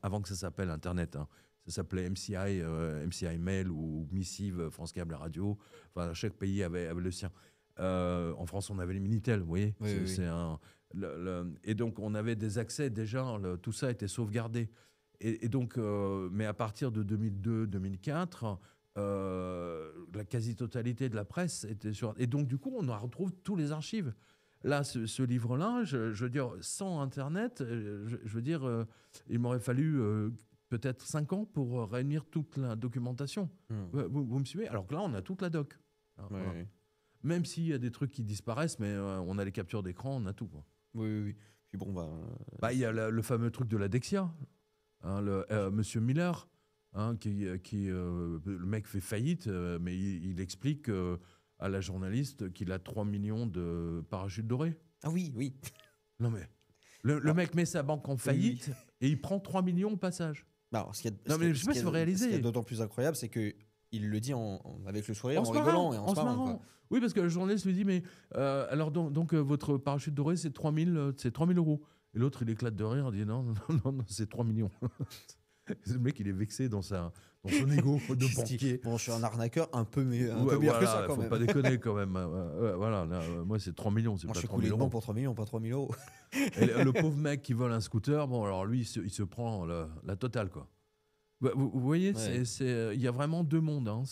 avant que ça s'appelle Internet. Hein. Ça s'appelait MCI Mail ou Missive, France Câble Radio. Enfin, chaque pays avait le sien. En France, on avait les Minitel, vous voyez. Et donc, on avait des accès déjà. Tout ça était sauvegardé. Et donc, mais à partir de 2002-2004, la quasi-totalité de la presse était sur. Et donc, du coup, on retrouve tous les archives. Là, ce livre-là, je veux dire, sans Internet, je veux dire, il m'aurait fallu peut-être 5 ans pour réunir toute la documentation. Vous me suivez? Alors que là, on a toute la doc. Voilà. Même s'il y a des trucs qui disparaissent, mais on a les captures d'écran, on a tout. Quoi. Oui. Puis bon, il y a le fameux truc de la Dexia. Hein, Monsieur Miller, hein, le mec fait faillite, mais il explique à la journaliste qu'il a 3 millions de parachutes dorés. Ah oui. Non mais, le mec met sa banque en faillite et il prend 3 millions au passage. Alors, je sais pas si vous réalisez. Ce qui est d'autant plus incroyable, c'est qu'il le dit avec le sourire, en rigolant et en se marrant. Oui, parce que le journaliste lui dit, mais alors donc votre parachute doré, c'est 3 000 euros. Et l'autre, il éclate de rire, il dit non, c'est 3 millions. Le mec, il est vexé dans son ego de banquier. Bon, je suis un arnaqueur un peu meilleur que ça, quand même. Faut pas déconner, quand même. Voilà, là, moi, c'est 3 millions. C'est moi, pas je suis 3 coulé 000 de banc pour 3 millions, pas 3 000 euros. Et le pauvre mec qui vole un scooter, bon, alors lui, il se prend la totale, quoi. Vous voyez, il y a vraiment 2 mondes. Hein.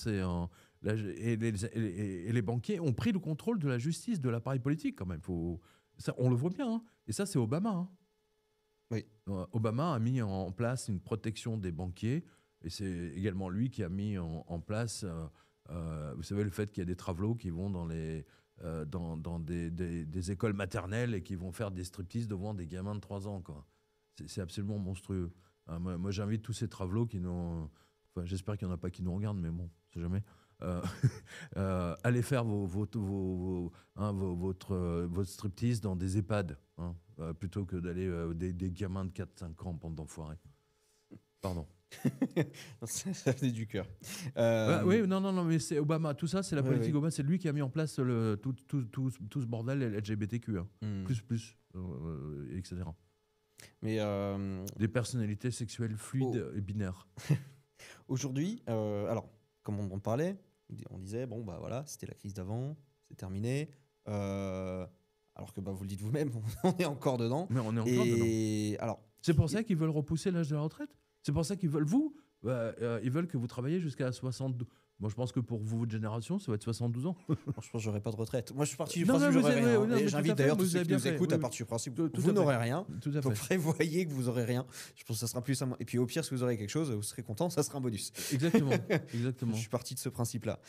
Et les banquiers ont pris le contrôle de la justice, de l'appareil politique, quand même. Ça, on le voit bien. Hein. Et ça, c'est Obama. Hein. Oui. Obama a mis en place une protection des banquiers. Et c'est également lui qui a mis en place, vous savez, le fait qu'il y a des travelots qui vont dans des écoles maternelles et qui vont faire des striptease devant des gamins de 3 ans. Quoi. C'est absolument monstrueux. Moi, j'invite tous ces travelots qui n'ont... Enfin, j'espère qu'il n'y en a pas qui nous regardent, mais bon, on sait jamais. Allez faire votre striptease dans des EHPAD, hein, plutôt que d'aller des gamins de 4-5 ans, bande d'enfoirés. Pardon. Ça venait du cœur. Oui, non, mais c'est Obama. Tout ça, c'est la politique Obama. C'est lui qui a mis en place tout ce bordel LGBTQ, hein. Plus, etc. Mais des personnalités sexuelles fluides et binaires. Aujourd'hui, alors, comme on en parlait, on disait, bon, bah voilà, c'était la crise d'avant, c'est terminé. Alors que vous le dites vous-même, on est encore dedans. Mais on est encore dedans. Alors, c'est pour ça qu'ils veulent repousser l'âge de la retraite. C'est pour ça qu'ils veulent ils veulent que vous travaillez jusqu'à 62. Moi, je pense que pour vous, votre génération, ça va être 72 ans. Moi, je pense que j'aurai pas de retraite. Moi, je suis parti du principe que j'aurai rien. Et j'invite d'ailleurs tous ceux qui nous écoutent à partir du principe que vous n'aurez rien. Donc, prévoyez que vous aurez rien. Je pense que ça sera plus simple. Et puis, au pire, si vous aurez quelque chose, vous serez content, ça sera un bonus. Exactement. Je suis parti de ce principe-là.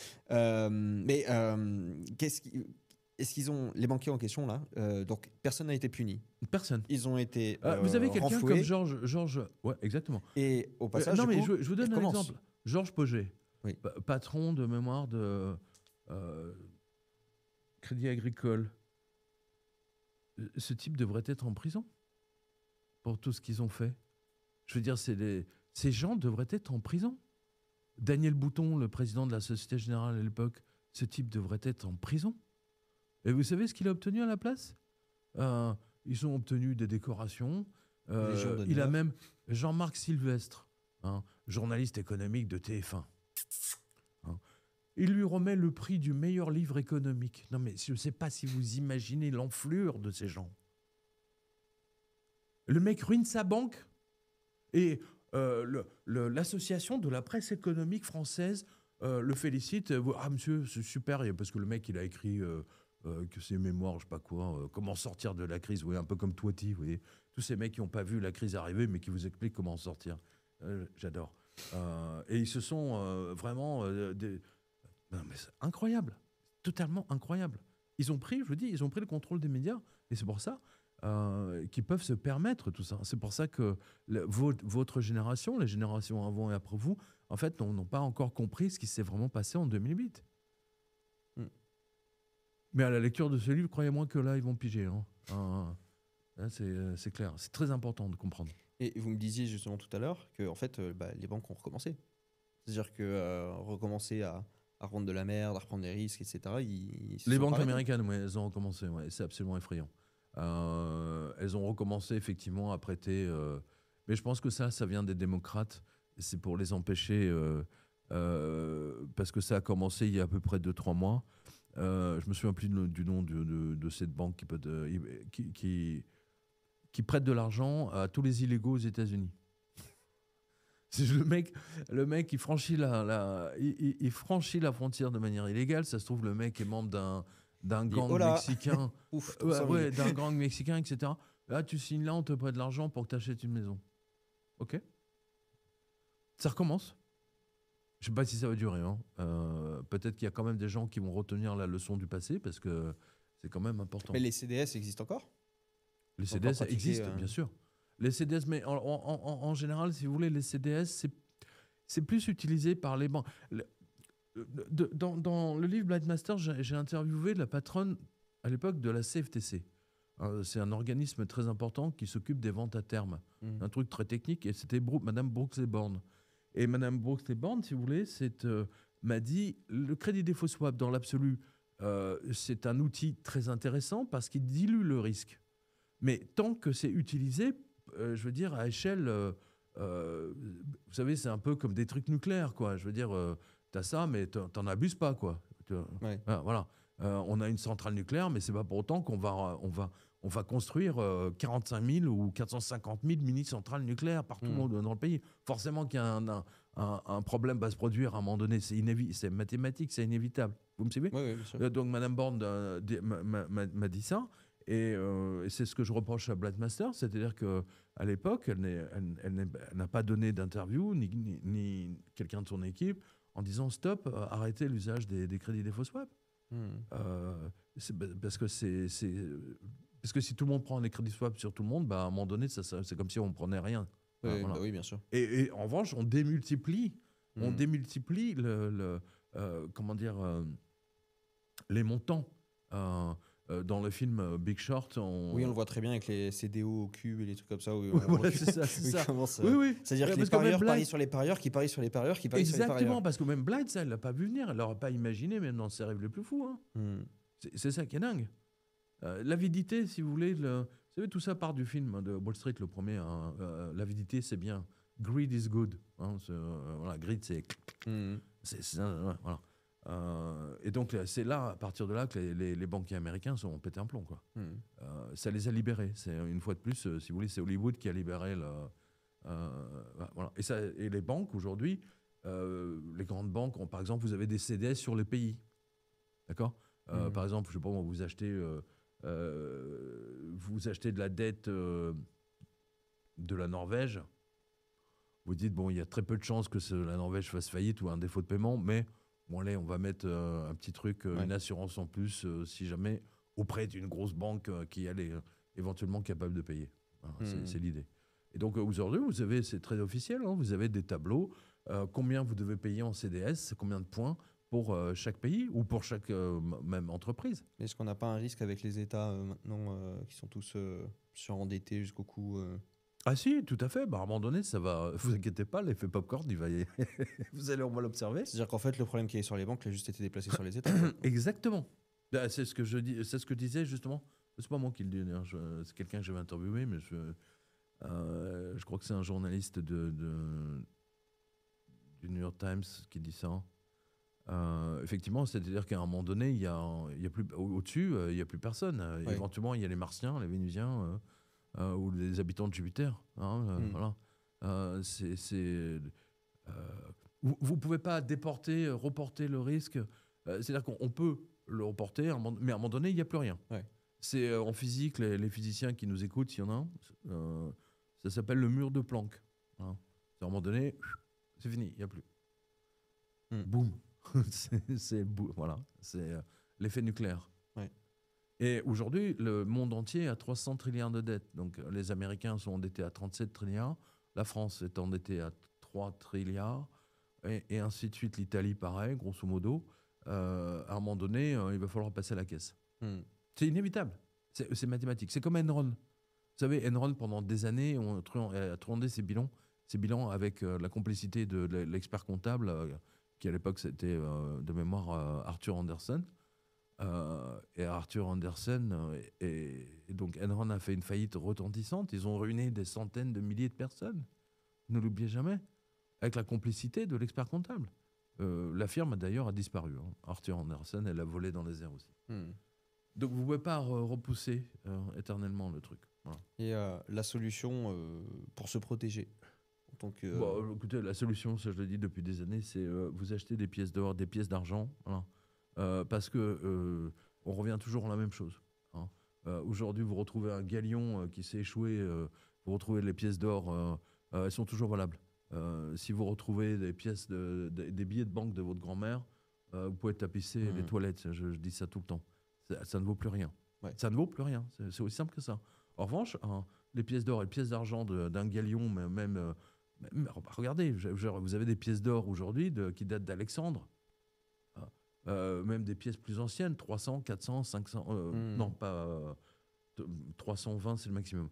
est-ce qu'ils ont les banquiers en question là donc personne n'a été puni. Personne. Ils ont été Vous avez quelqu'un comme renfloués. Georges, ouais, exactement. Et au passage, non, du mais coup, je vous donne elle un commence. exemple. Georges Poget, Oui. patron de mémoire de Crédit Agricole. Ce type devrait être en prison pour tout ce qu'ils ont fait. Je veux dire, ces gens devraient être en prison. Daniel Bouton, le président de la Société Générale à l'époque, ce type devrait être en prison. Et vous savez ce qu'il a obtenu à la place ? Ils ont obtenu des décorations. Légion d'honneur. Il a même Jean-Marc Sylvestre, journaliste économique de TF1. Il lui remet le prix du meilleur livre économique. Non mais je ne sais pas si vous imaginez l'enflure de ces gens. Le mec ruine sa banque et l'association de la presse économique française le félicite. Ah monsieur, c'est super, parce que le mec il a écrit que ses mémoires, je sais pas quoi, comment sortir de la crise, vous voyez, un peu comme Toiti, vous voyez, tous ces mecs qui n'ont pas vu la crise arriver mais qui vous expliquent comment en sortir. J'adore. Et ils se sont vraiment... Non, mais c'est incroyable, totalement incroyable. Ils ont pris, je vous dis, ils ont pris le contrôle des médias, et c'est pour ça qu'ils peuvent se permettre tout ça. C'est pour ça que votre génération, les générations avant et après vous, en fait, n'ont pas encore compris ce qui s'est vraiment passé en 2008. Mais à la lecture de ce livre, croyez-moi que là, ils vont piger. C'est clair, c'est très important de comprendre. Et vous me disiez justement tout à l'heure que en fait, les banques ont recommencé. C'est-à-dire que recommencer à rendre de la merde, à reprendre des risques, etc. Les banques américaines, ouais, elles ont recommencé. Ouais, c'est absolument effrayant. Elles ont recommencé effectivement à prêter. Mais je pense que ça vient des démocrates. Et c'est pour les empêcher. Parce que ça a commencé il y a à peu près 2-3 mois. Je me souviens plus du nom de cette banque qui prête de l'argent à tous les illégaux aux États-Unis. C'est le mec, il franchit il franchit la frontière de manière illégale. Ça se trouve, le mec est membre d'un gang mexicain. Ouf, d'un gang mexicain, etc. Là, tu signes là, on te prête de l'argent pour que tu achètes une maison. Ok. Ça recommence. Je sais pas si ça va durer. Peut-être qu'il y a quand même des gens qui vont retenir la leçon du passé parce que c'est quand même important. Mais les CDS existent encore ? Les CDS existent, bien sûr. Les CDS, mais en général, si vous voulez, les CDS, c'est plus utilisé par les banques. Dans le livre Blind Master, j'ai interviewé la patronne à l'époque de la CFTC. C'est un organisme très important qui s'occupe des ventes à terme. Un truc très technique, et c'était Madame Brooks-Born. Et Madame Brooks-Born, si vous voulez, m'a dit, le crédit défaut swap, dans l'absolu, c'est un outil très intéressant parce qu'il dilue le risque. Mais tant que c'est utilisé, je veux dire, à échelle, vous savez, c'est un peu comme des trucs nucléaires, quoi. Je veux dire, t'as ça, mais t'en abuses pas, quoi. Ouais. Voilà. On a une centrale nucléaire, mais c'est pas pour autant qu'on va construire 45 000 ou 450 000 mini-centrales nucléaires partout dans le pays. Forcément qu'il y a un problème va se produire à un moment donné. C'est mathématique, c'est inévitable. Vous me suivez ? Oui, bien sûr. Donc, Madame Borne m'a dit ça. Et c'est ce que je reproche à Blind Master, c'est-à-dire qu'à l'époque, elle n'a pas donné d'interview, ni quelqu'un de son équipe, en disant stop, arrêtez l'usage des crédits défaut swap. Parce que si tout le monde prend les crédits swap sur tout le monde, à un moment donné, c'est comme si on ne prenait rien. Oui, Voilà. oui, bien sûr. Et en revanche, on démultiplie comment dire, les montants. Dans le film Big Short, Oui, on le voit très bien avec les CDO au cube et les trucs comme ça. Voilà, c'est ça. Oui. C'est-à-dire que les parieurs parient sur les parieurs, qui parient sur les parieurs, qui parient sur les parieurs. Exactement, parce que même Blind, ça, elle l'a pas vu venir. Elle l'aurait pas imaginé, même dans ses rêves les plus fous. C'est ça qui est dingue. L'avidité, si vous voulez, vous savez, tout ça part du film de Wall Street, le premier. L'avidité, c'est bien. Greed is good. Voilà, greed, c'est voilà. Et donc, c'est là, à partir de là, que les banquiers américains sont pété un plomb, quoi. Ça les a libérés. C'est, une fois de plus, si vous voulez, c'est Hollywood qui a libéré voilà. Et les banques, aujourd'hui, les grandes banques, par exemple, vous avez des CDS sur les pays. D'accord ? Par exemple, je sais pas, vous achetez de la dette de la Norvège. Vous dites, bon, il y a très peu de chances que la Norvège fasse faillite ou un défaut de paiement, mais bon allez, on va mettre un petit truc, Ouais. une assurance en plus, si jamais, auprès d'une grosse banque qui elle est éventuellement capable de payer. Voilà, c'est l'idée. Et donc aujourd'hui, c'est très officiel, hein, vous avez des tableaux, combien vous devez payer en CDS, combien de points pour chaque pays ou pour chaque même entreprise. Mais est-ce qu'on n'a pas un risque avec les États maintenant qui sont tous surendettés jusqu'au cou Ah si, tout à fait. Bah, à un moment donné, ça va. Vous inquiétez pas, l'effet popcorn, il va vous allez, on va l'observer. C'est-à-dire qu'en fait, le problème qui est sur les banques, il a juste été déplacé sur les États. Quoi. Exactement. Bah, c'est ce que je dis, c'est ce que je disais justement. C'est pas moi qui le dis, hein, c'est quelqu'un que j'avais interviewé, mais je crois que c'est un journaliste du New York Times qui dit ça. Effectivement, c'est-à-dire qu'à un moment donné, il y a plus au-dessus, il y a plus personne. Ouais. Éventuellement, il y a les Martiens, les Vénusiens ou les habitants de Jupiter. Hein, voilà. Vous pouvez pas déporter, reporter le risque. C'est-à-dire qu'on peut le reporter, mais à un moment donné, il n'y a plus rien. Ouais. C'est en physique, les physiciens qui nous écoutent, s'il y en a un, ça s'appelle le mur de Planck. Hein. À un moment donné, c'est fini, il n'y a plus. Boum. Voilà, c'est l'effet nucléaire. Ouais. Et aujourd'hui, le monde entier a 300 trilliards de dettes. Donc les Américains sont endettés à 37 trilliards, la France est endettée à 3 trilliards, et ainsi de suite. L'Italie, pareil, grosso modo. À un moment donné, il va falloir passer à la caisse. C'est inévitable. C'est mathématique. C'est comme Enron. Vous savez, Enron, pendant des années, a truandé ses bilans avec la complicité de l'expert comptable, qui à l'époque, c'était de mémoire Arthur Andersen. Et Arthur Andersen, et donc Enron a fait une faillite retentissante. Ils ont ruiné des centaines de milliers de personnes. Ne l'oubliez jamais. Avec la complicité de l'expert comptable. La firme, d'ailleurs, a disparu. Hein. Arthur Andersen, elle a volé dans les airs aussi. Donc, vous ne pouvez pas repousser éternellement le truc. Voilà. Et la solution pour se protéger en tant que, Bon, écoutez, la solution, ça je le dis depuis des années, c'est vous achetez des pièces d'or, des pièces d'argent. Voilà. Parce que on revient toujours à la même chose. Hein. Aujourd'hui, vous retrouvez un galion qui s'est échoué, vous retrouvez les pièces d'or, elles sont toujours valables. Si vous retrouvez des pièces, des billets de banque de votre grand-mère, vous pouvez tapisser les toilettes. Je dis ça tout le temps. Ça ne vaut plus rien. Ouais. Ça ne vaut plus rien. C'est aussi simple que ça. En revanche, les pièces d'or et les pièces d'argent d'un galion, même regardez, vous avez des pièces d'or aujourd'hui qui datent d'Alexandre. Même des pièces plus anciennes, 300, 400, 500, non pas 320, c'est le maximum.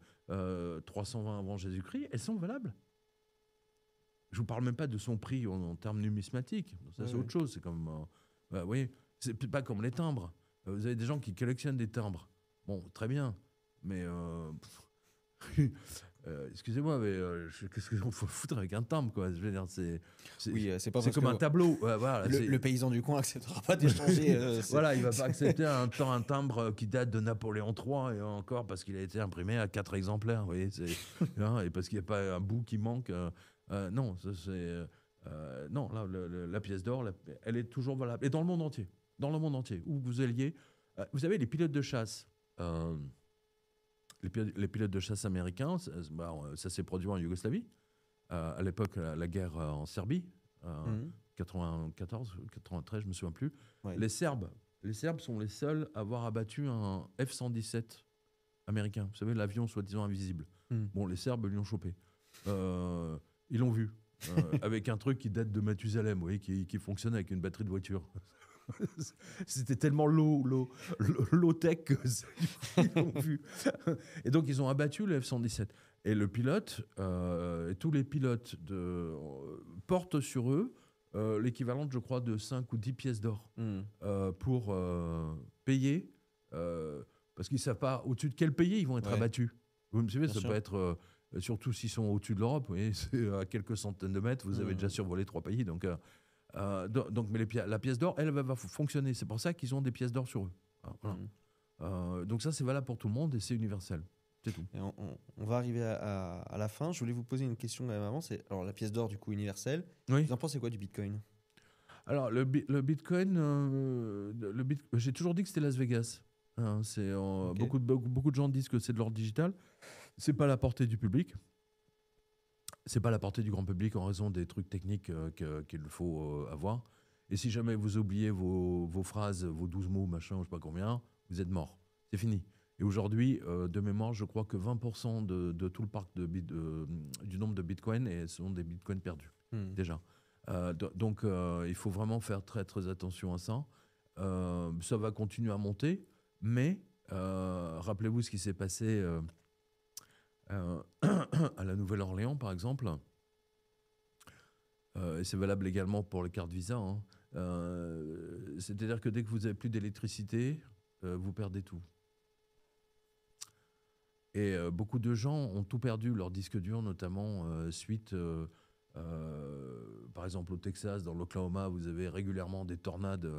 320 avant Jésus-Christ, elles sont valables. Je ne vous parle même pas de son prix en termes numismatiques. Ça, c'est autre chose. C'est comme, vous voyez, c'est pas comme les timbres. Vous avez des gens qui collectionnent des timbres. Bon, très bien, mais excusez-moi, mais qu'est-ce qu'il faut foutre avec un timbre, quoi. Je veux dire, c'est comme un tableau. Voilà, le paysan du coin n'acceptera pas d'échanger. Voilà, il ne va pas accepter un timbre qui date de Napoléon III, et encore parce qu'il a été imprimé à 4 exemplaires. Vous voyez, hein, et parce qu'il n'y a pas un bout qui manque. Non, non, là, la pièce d'or, elle est toujours valable. Et dans le monde entier. Dans le monde entier, où vous alliez. Vous savez, les pilotes de chasse. Les pilotes de chasse américains, ça s'est produit en Yougoslavie. À l'époque, la guerre en Serbie, 94, 93, je ne me souviens plus. Ouais. Les Serbes sont les seuls à avoir abattu un F-117 américain. Vous savez, l'avion soi-disant invisible. Bon, les Serbes lui ont chopé. Ils l'ont vu. Avec un truc qui date de Mathusalem, vous voyez, qui fonctionne avec une batterie de voiture. C'était tellement low-tech qu'ils l'ont vu. Et donc, ils ont abattu le F-117. Et le pilote, et tous les pilotes portent sur eux l'équivalent, je crois, de 5 ou 10 pièces d'or pour payer, parce qu'ils ne savent pas au-dessus de quel pays ils vont être abattus. Vous me suivez, ça peut être, surtout s'ils sont au-dessus de l'Europe, vous voyez, c'est à quelques centaines de mètres, vous avez déjà survolé 3 pays, donc mais la pièce d'or, elle va fonctionner. C'est pour ça qu'ils ont des pièces d'or sur eux. Voilà. Donc ça, c'est valable pour tout le monde et c'est universel. C'est tout. Et on va arriver à la fin. Je voulais vous poser une question quand même avant. Alors la pièce d'or, du coup, universelle. Oui. Vous en pensez quoi du Bitcoin ? Alors, le Bitcoin, j'ai toujours dit que c'était Las Vegas. Hein, okay. Beaucoup de gens disent que c'est de l'or digital. C'est pas à la portée du public. C'est pas à la portée du grand public en raison des trucs techniques qu'il faut avoir. Et si jamais vous oubliez vos phrases, vos 12 mots, machin, je sais pas combien, vous êtes mort. C'est fini. Et aujourd'hui, de mémoire, je crois que 20% de tout le parc du nombre de bitcoins sont des bitcoins perdus, déjà. Donc, il faut vraiment faire très, très attention à ça. Ça va continuer à monter, mais rappelez-vous ce qui s'est passé à la Nouvelle-Orléans, par exemple. Et c'est valable également pour les cartes Visa. Hein. C'est-à-dire que dès que vous n'avez plus d'électricité, vous perdez tout. Et beaucoup de gens ont tout perdu, leur disque dur, notamment suite, par exemple au Texas, dans l'Oklahoma, vous avez régulièrement des tornades.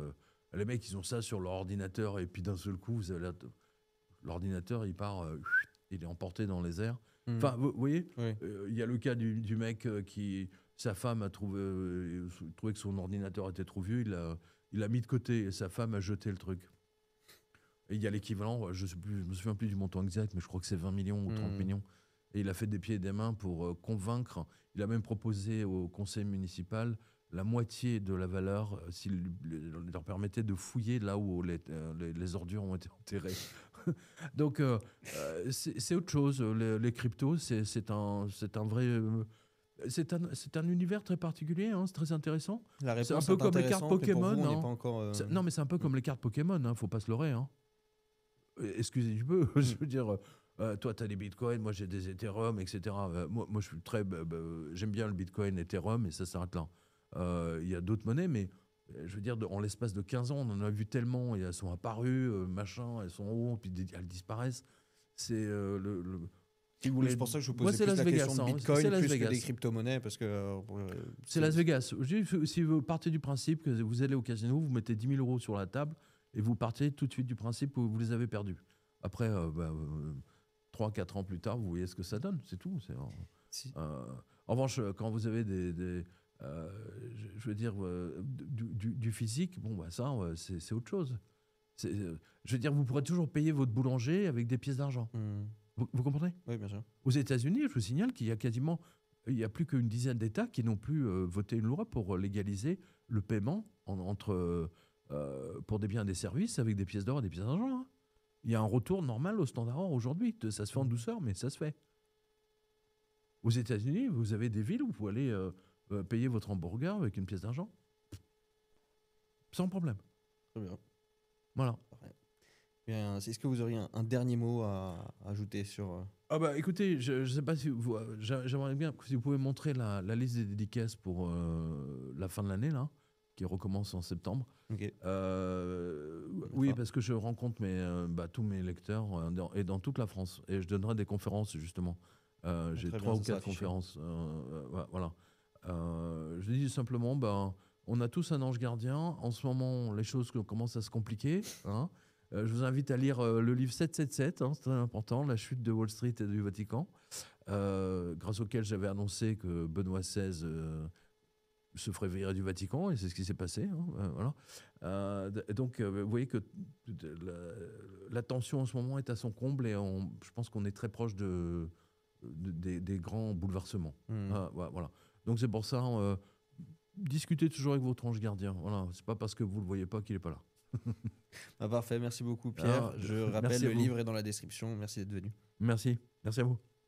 Les mecs, ils ont ça sur leur ordinateur, et puis d'un seul coup, vous avez l'ordinateur, il part, il est emporté dans les airs. Enfin, vous voyez, il y a le cas du mec qui... Sa femme a trouvé que son ordinateur était trop vieux, il l'a mis de côté, et sa femme a jeté le truc. Et il y a l'équivalent, je ne me souviens plus du montant exact, mais je crois que c'est 20 millions ou 30 millions. Et il a fait des pieds et des mains pour convaincre. Il a même proposé au conseil municipal la moitié de la valeur s'il leur permettait de fouiller là où les ordures ont été enterrées. Donc, c'est autre chose. Les cryptos, c'est un vrai... C'est un univers très particulier, hein, c'est très intéressant. C'est un peu comme les cartes Pokémon. Non, mais c'est un peu comme les cartes Pokémon, hein, faut pas se leurrer. Hein. Excusez du peu, je veux dire, toi tu as des bitcoins, moi j'ai des Ethereum, etc. Moi je suis j'aime bien le bitcoin, Ethereum, et ça s'arrête là. Il y a d'autres monnaies, mais je veux dire, en l'espace de 15 ans, on en a vu tellement, et elles sont apparues, machin, elles sont en haut, puis elles disparaissent. C'est si vous voulez, c'est pour ça que je vous posais plus la question de Bitcoin plus que des crypto-monnaies, parce que... c'est Las Vegas. Si vous partez du principe que vous allez au casino, vous mettez 10 000 euros sur la table, et vous partez tout de suite du principe que vous les avez perdus. Après, 3-4 ans plus tard, vous voyez ce que ça donne, c'est tout. En revanche, quand vous avez je veux dire, du physique, bon, ça, c'est autre chose. Je veux dire, vous pourrez toujours payer votre boulanger avec des pièces d'argent. Vous comprenez ? Oui, bien sûr. Aux États-Unis, je vous signale qu'il y a il n'y a plus qu'une dizaine d'États qui n'ont plus voté une loi pour légaliser le paiement pour des biens et des services avec des pièces d'or et des pièces d'argent. Hein. Il y a un retour normal au standard or aujourd'hui. Ça se fait en douceur, mais ça se fait. Aux États-Unis, vous avez des villes où vous pouvez aller payer votre hamburger avec une pièce d'argent. Sans problème. Très bien. Voilà. Est-ce que vous auriez un dernier mot à ajouter sur... Ah bah écoutez, je ne sais pas si j'aimerais bien si vous pouvez montrer la liste des dédicaces pour la fin de l'année, là, qui recommence en septembre. Okay. Oui, parce que je rencontre tous mes lecteurs et dans toute la France. Et je donnerai des conférences, justement. J'ai 3 ou 4 conférences. Voilà. Je dis simplement, on a tous un ange gardien. En ce moment, les choses commencent à se compliquer. Hein. Je vous invite à lire le livre 777, hein, c'est très important, La chute de Wall Street et du Vatican, grâce auquel j'avais annoncé que Benoît XVI se ferait virer du Vatican, et c'est ce qui s'est passé. Hein, voilà. Donc, vous voyez que la tension en ce moment est à son comble, et je pense qu'on est très proche des grands bouleversements. Voilà. Donc, c'est pour ça, discutez toujours avec votre ange gardien. Voilà. C'est pas parce que vous ne le voyez pas qu'il n'est pas là. Parfait, merci beaucoup Pierre. Je rappelle, le livre est dans la description. Merci d'être venu. Merci à vous.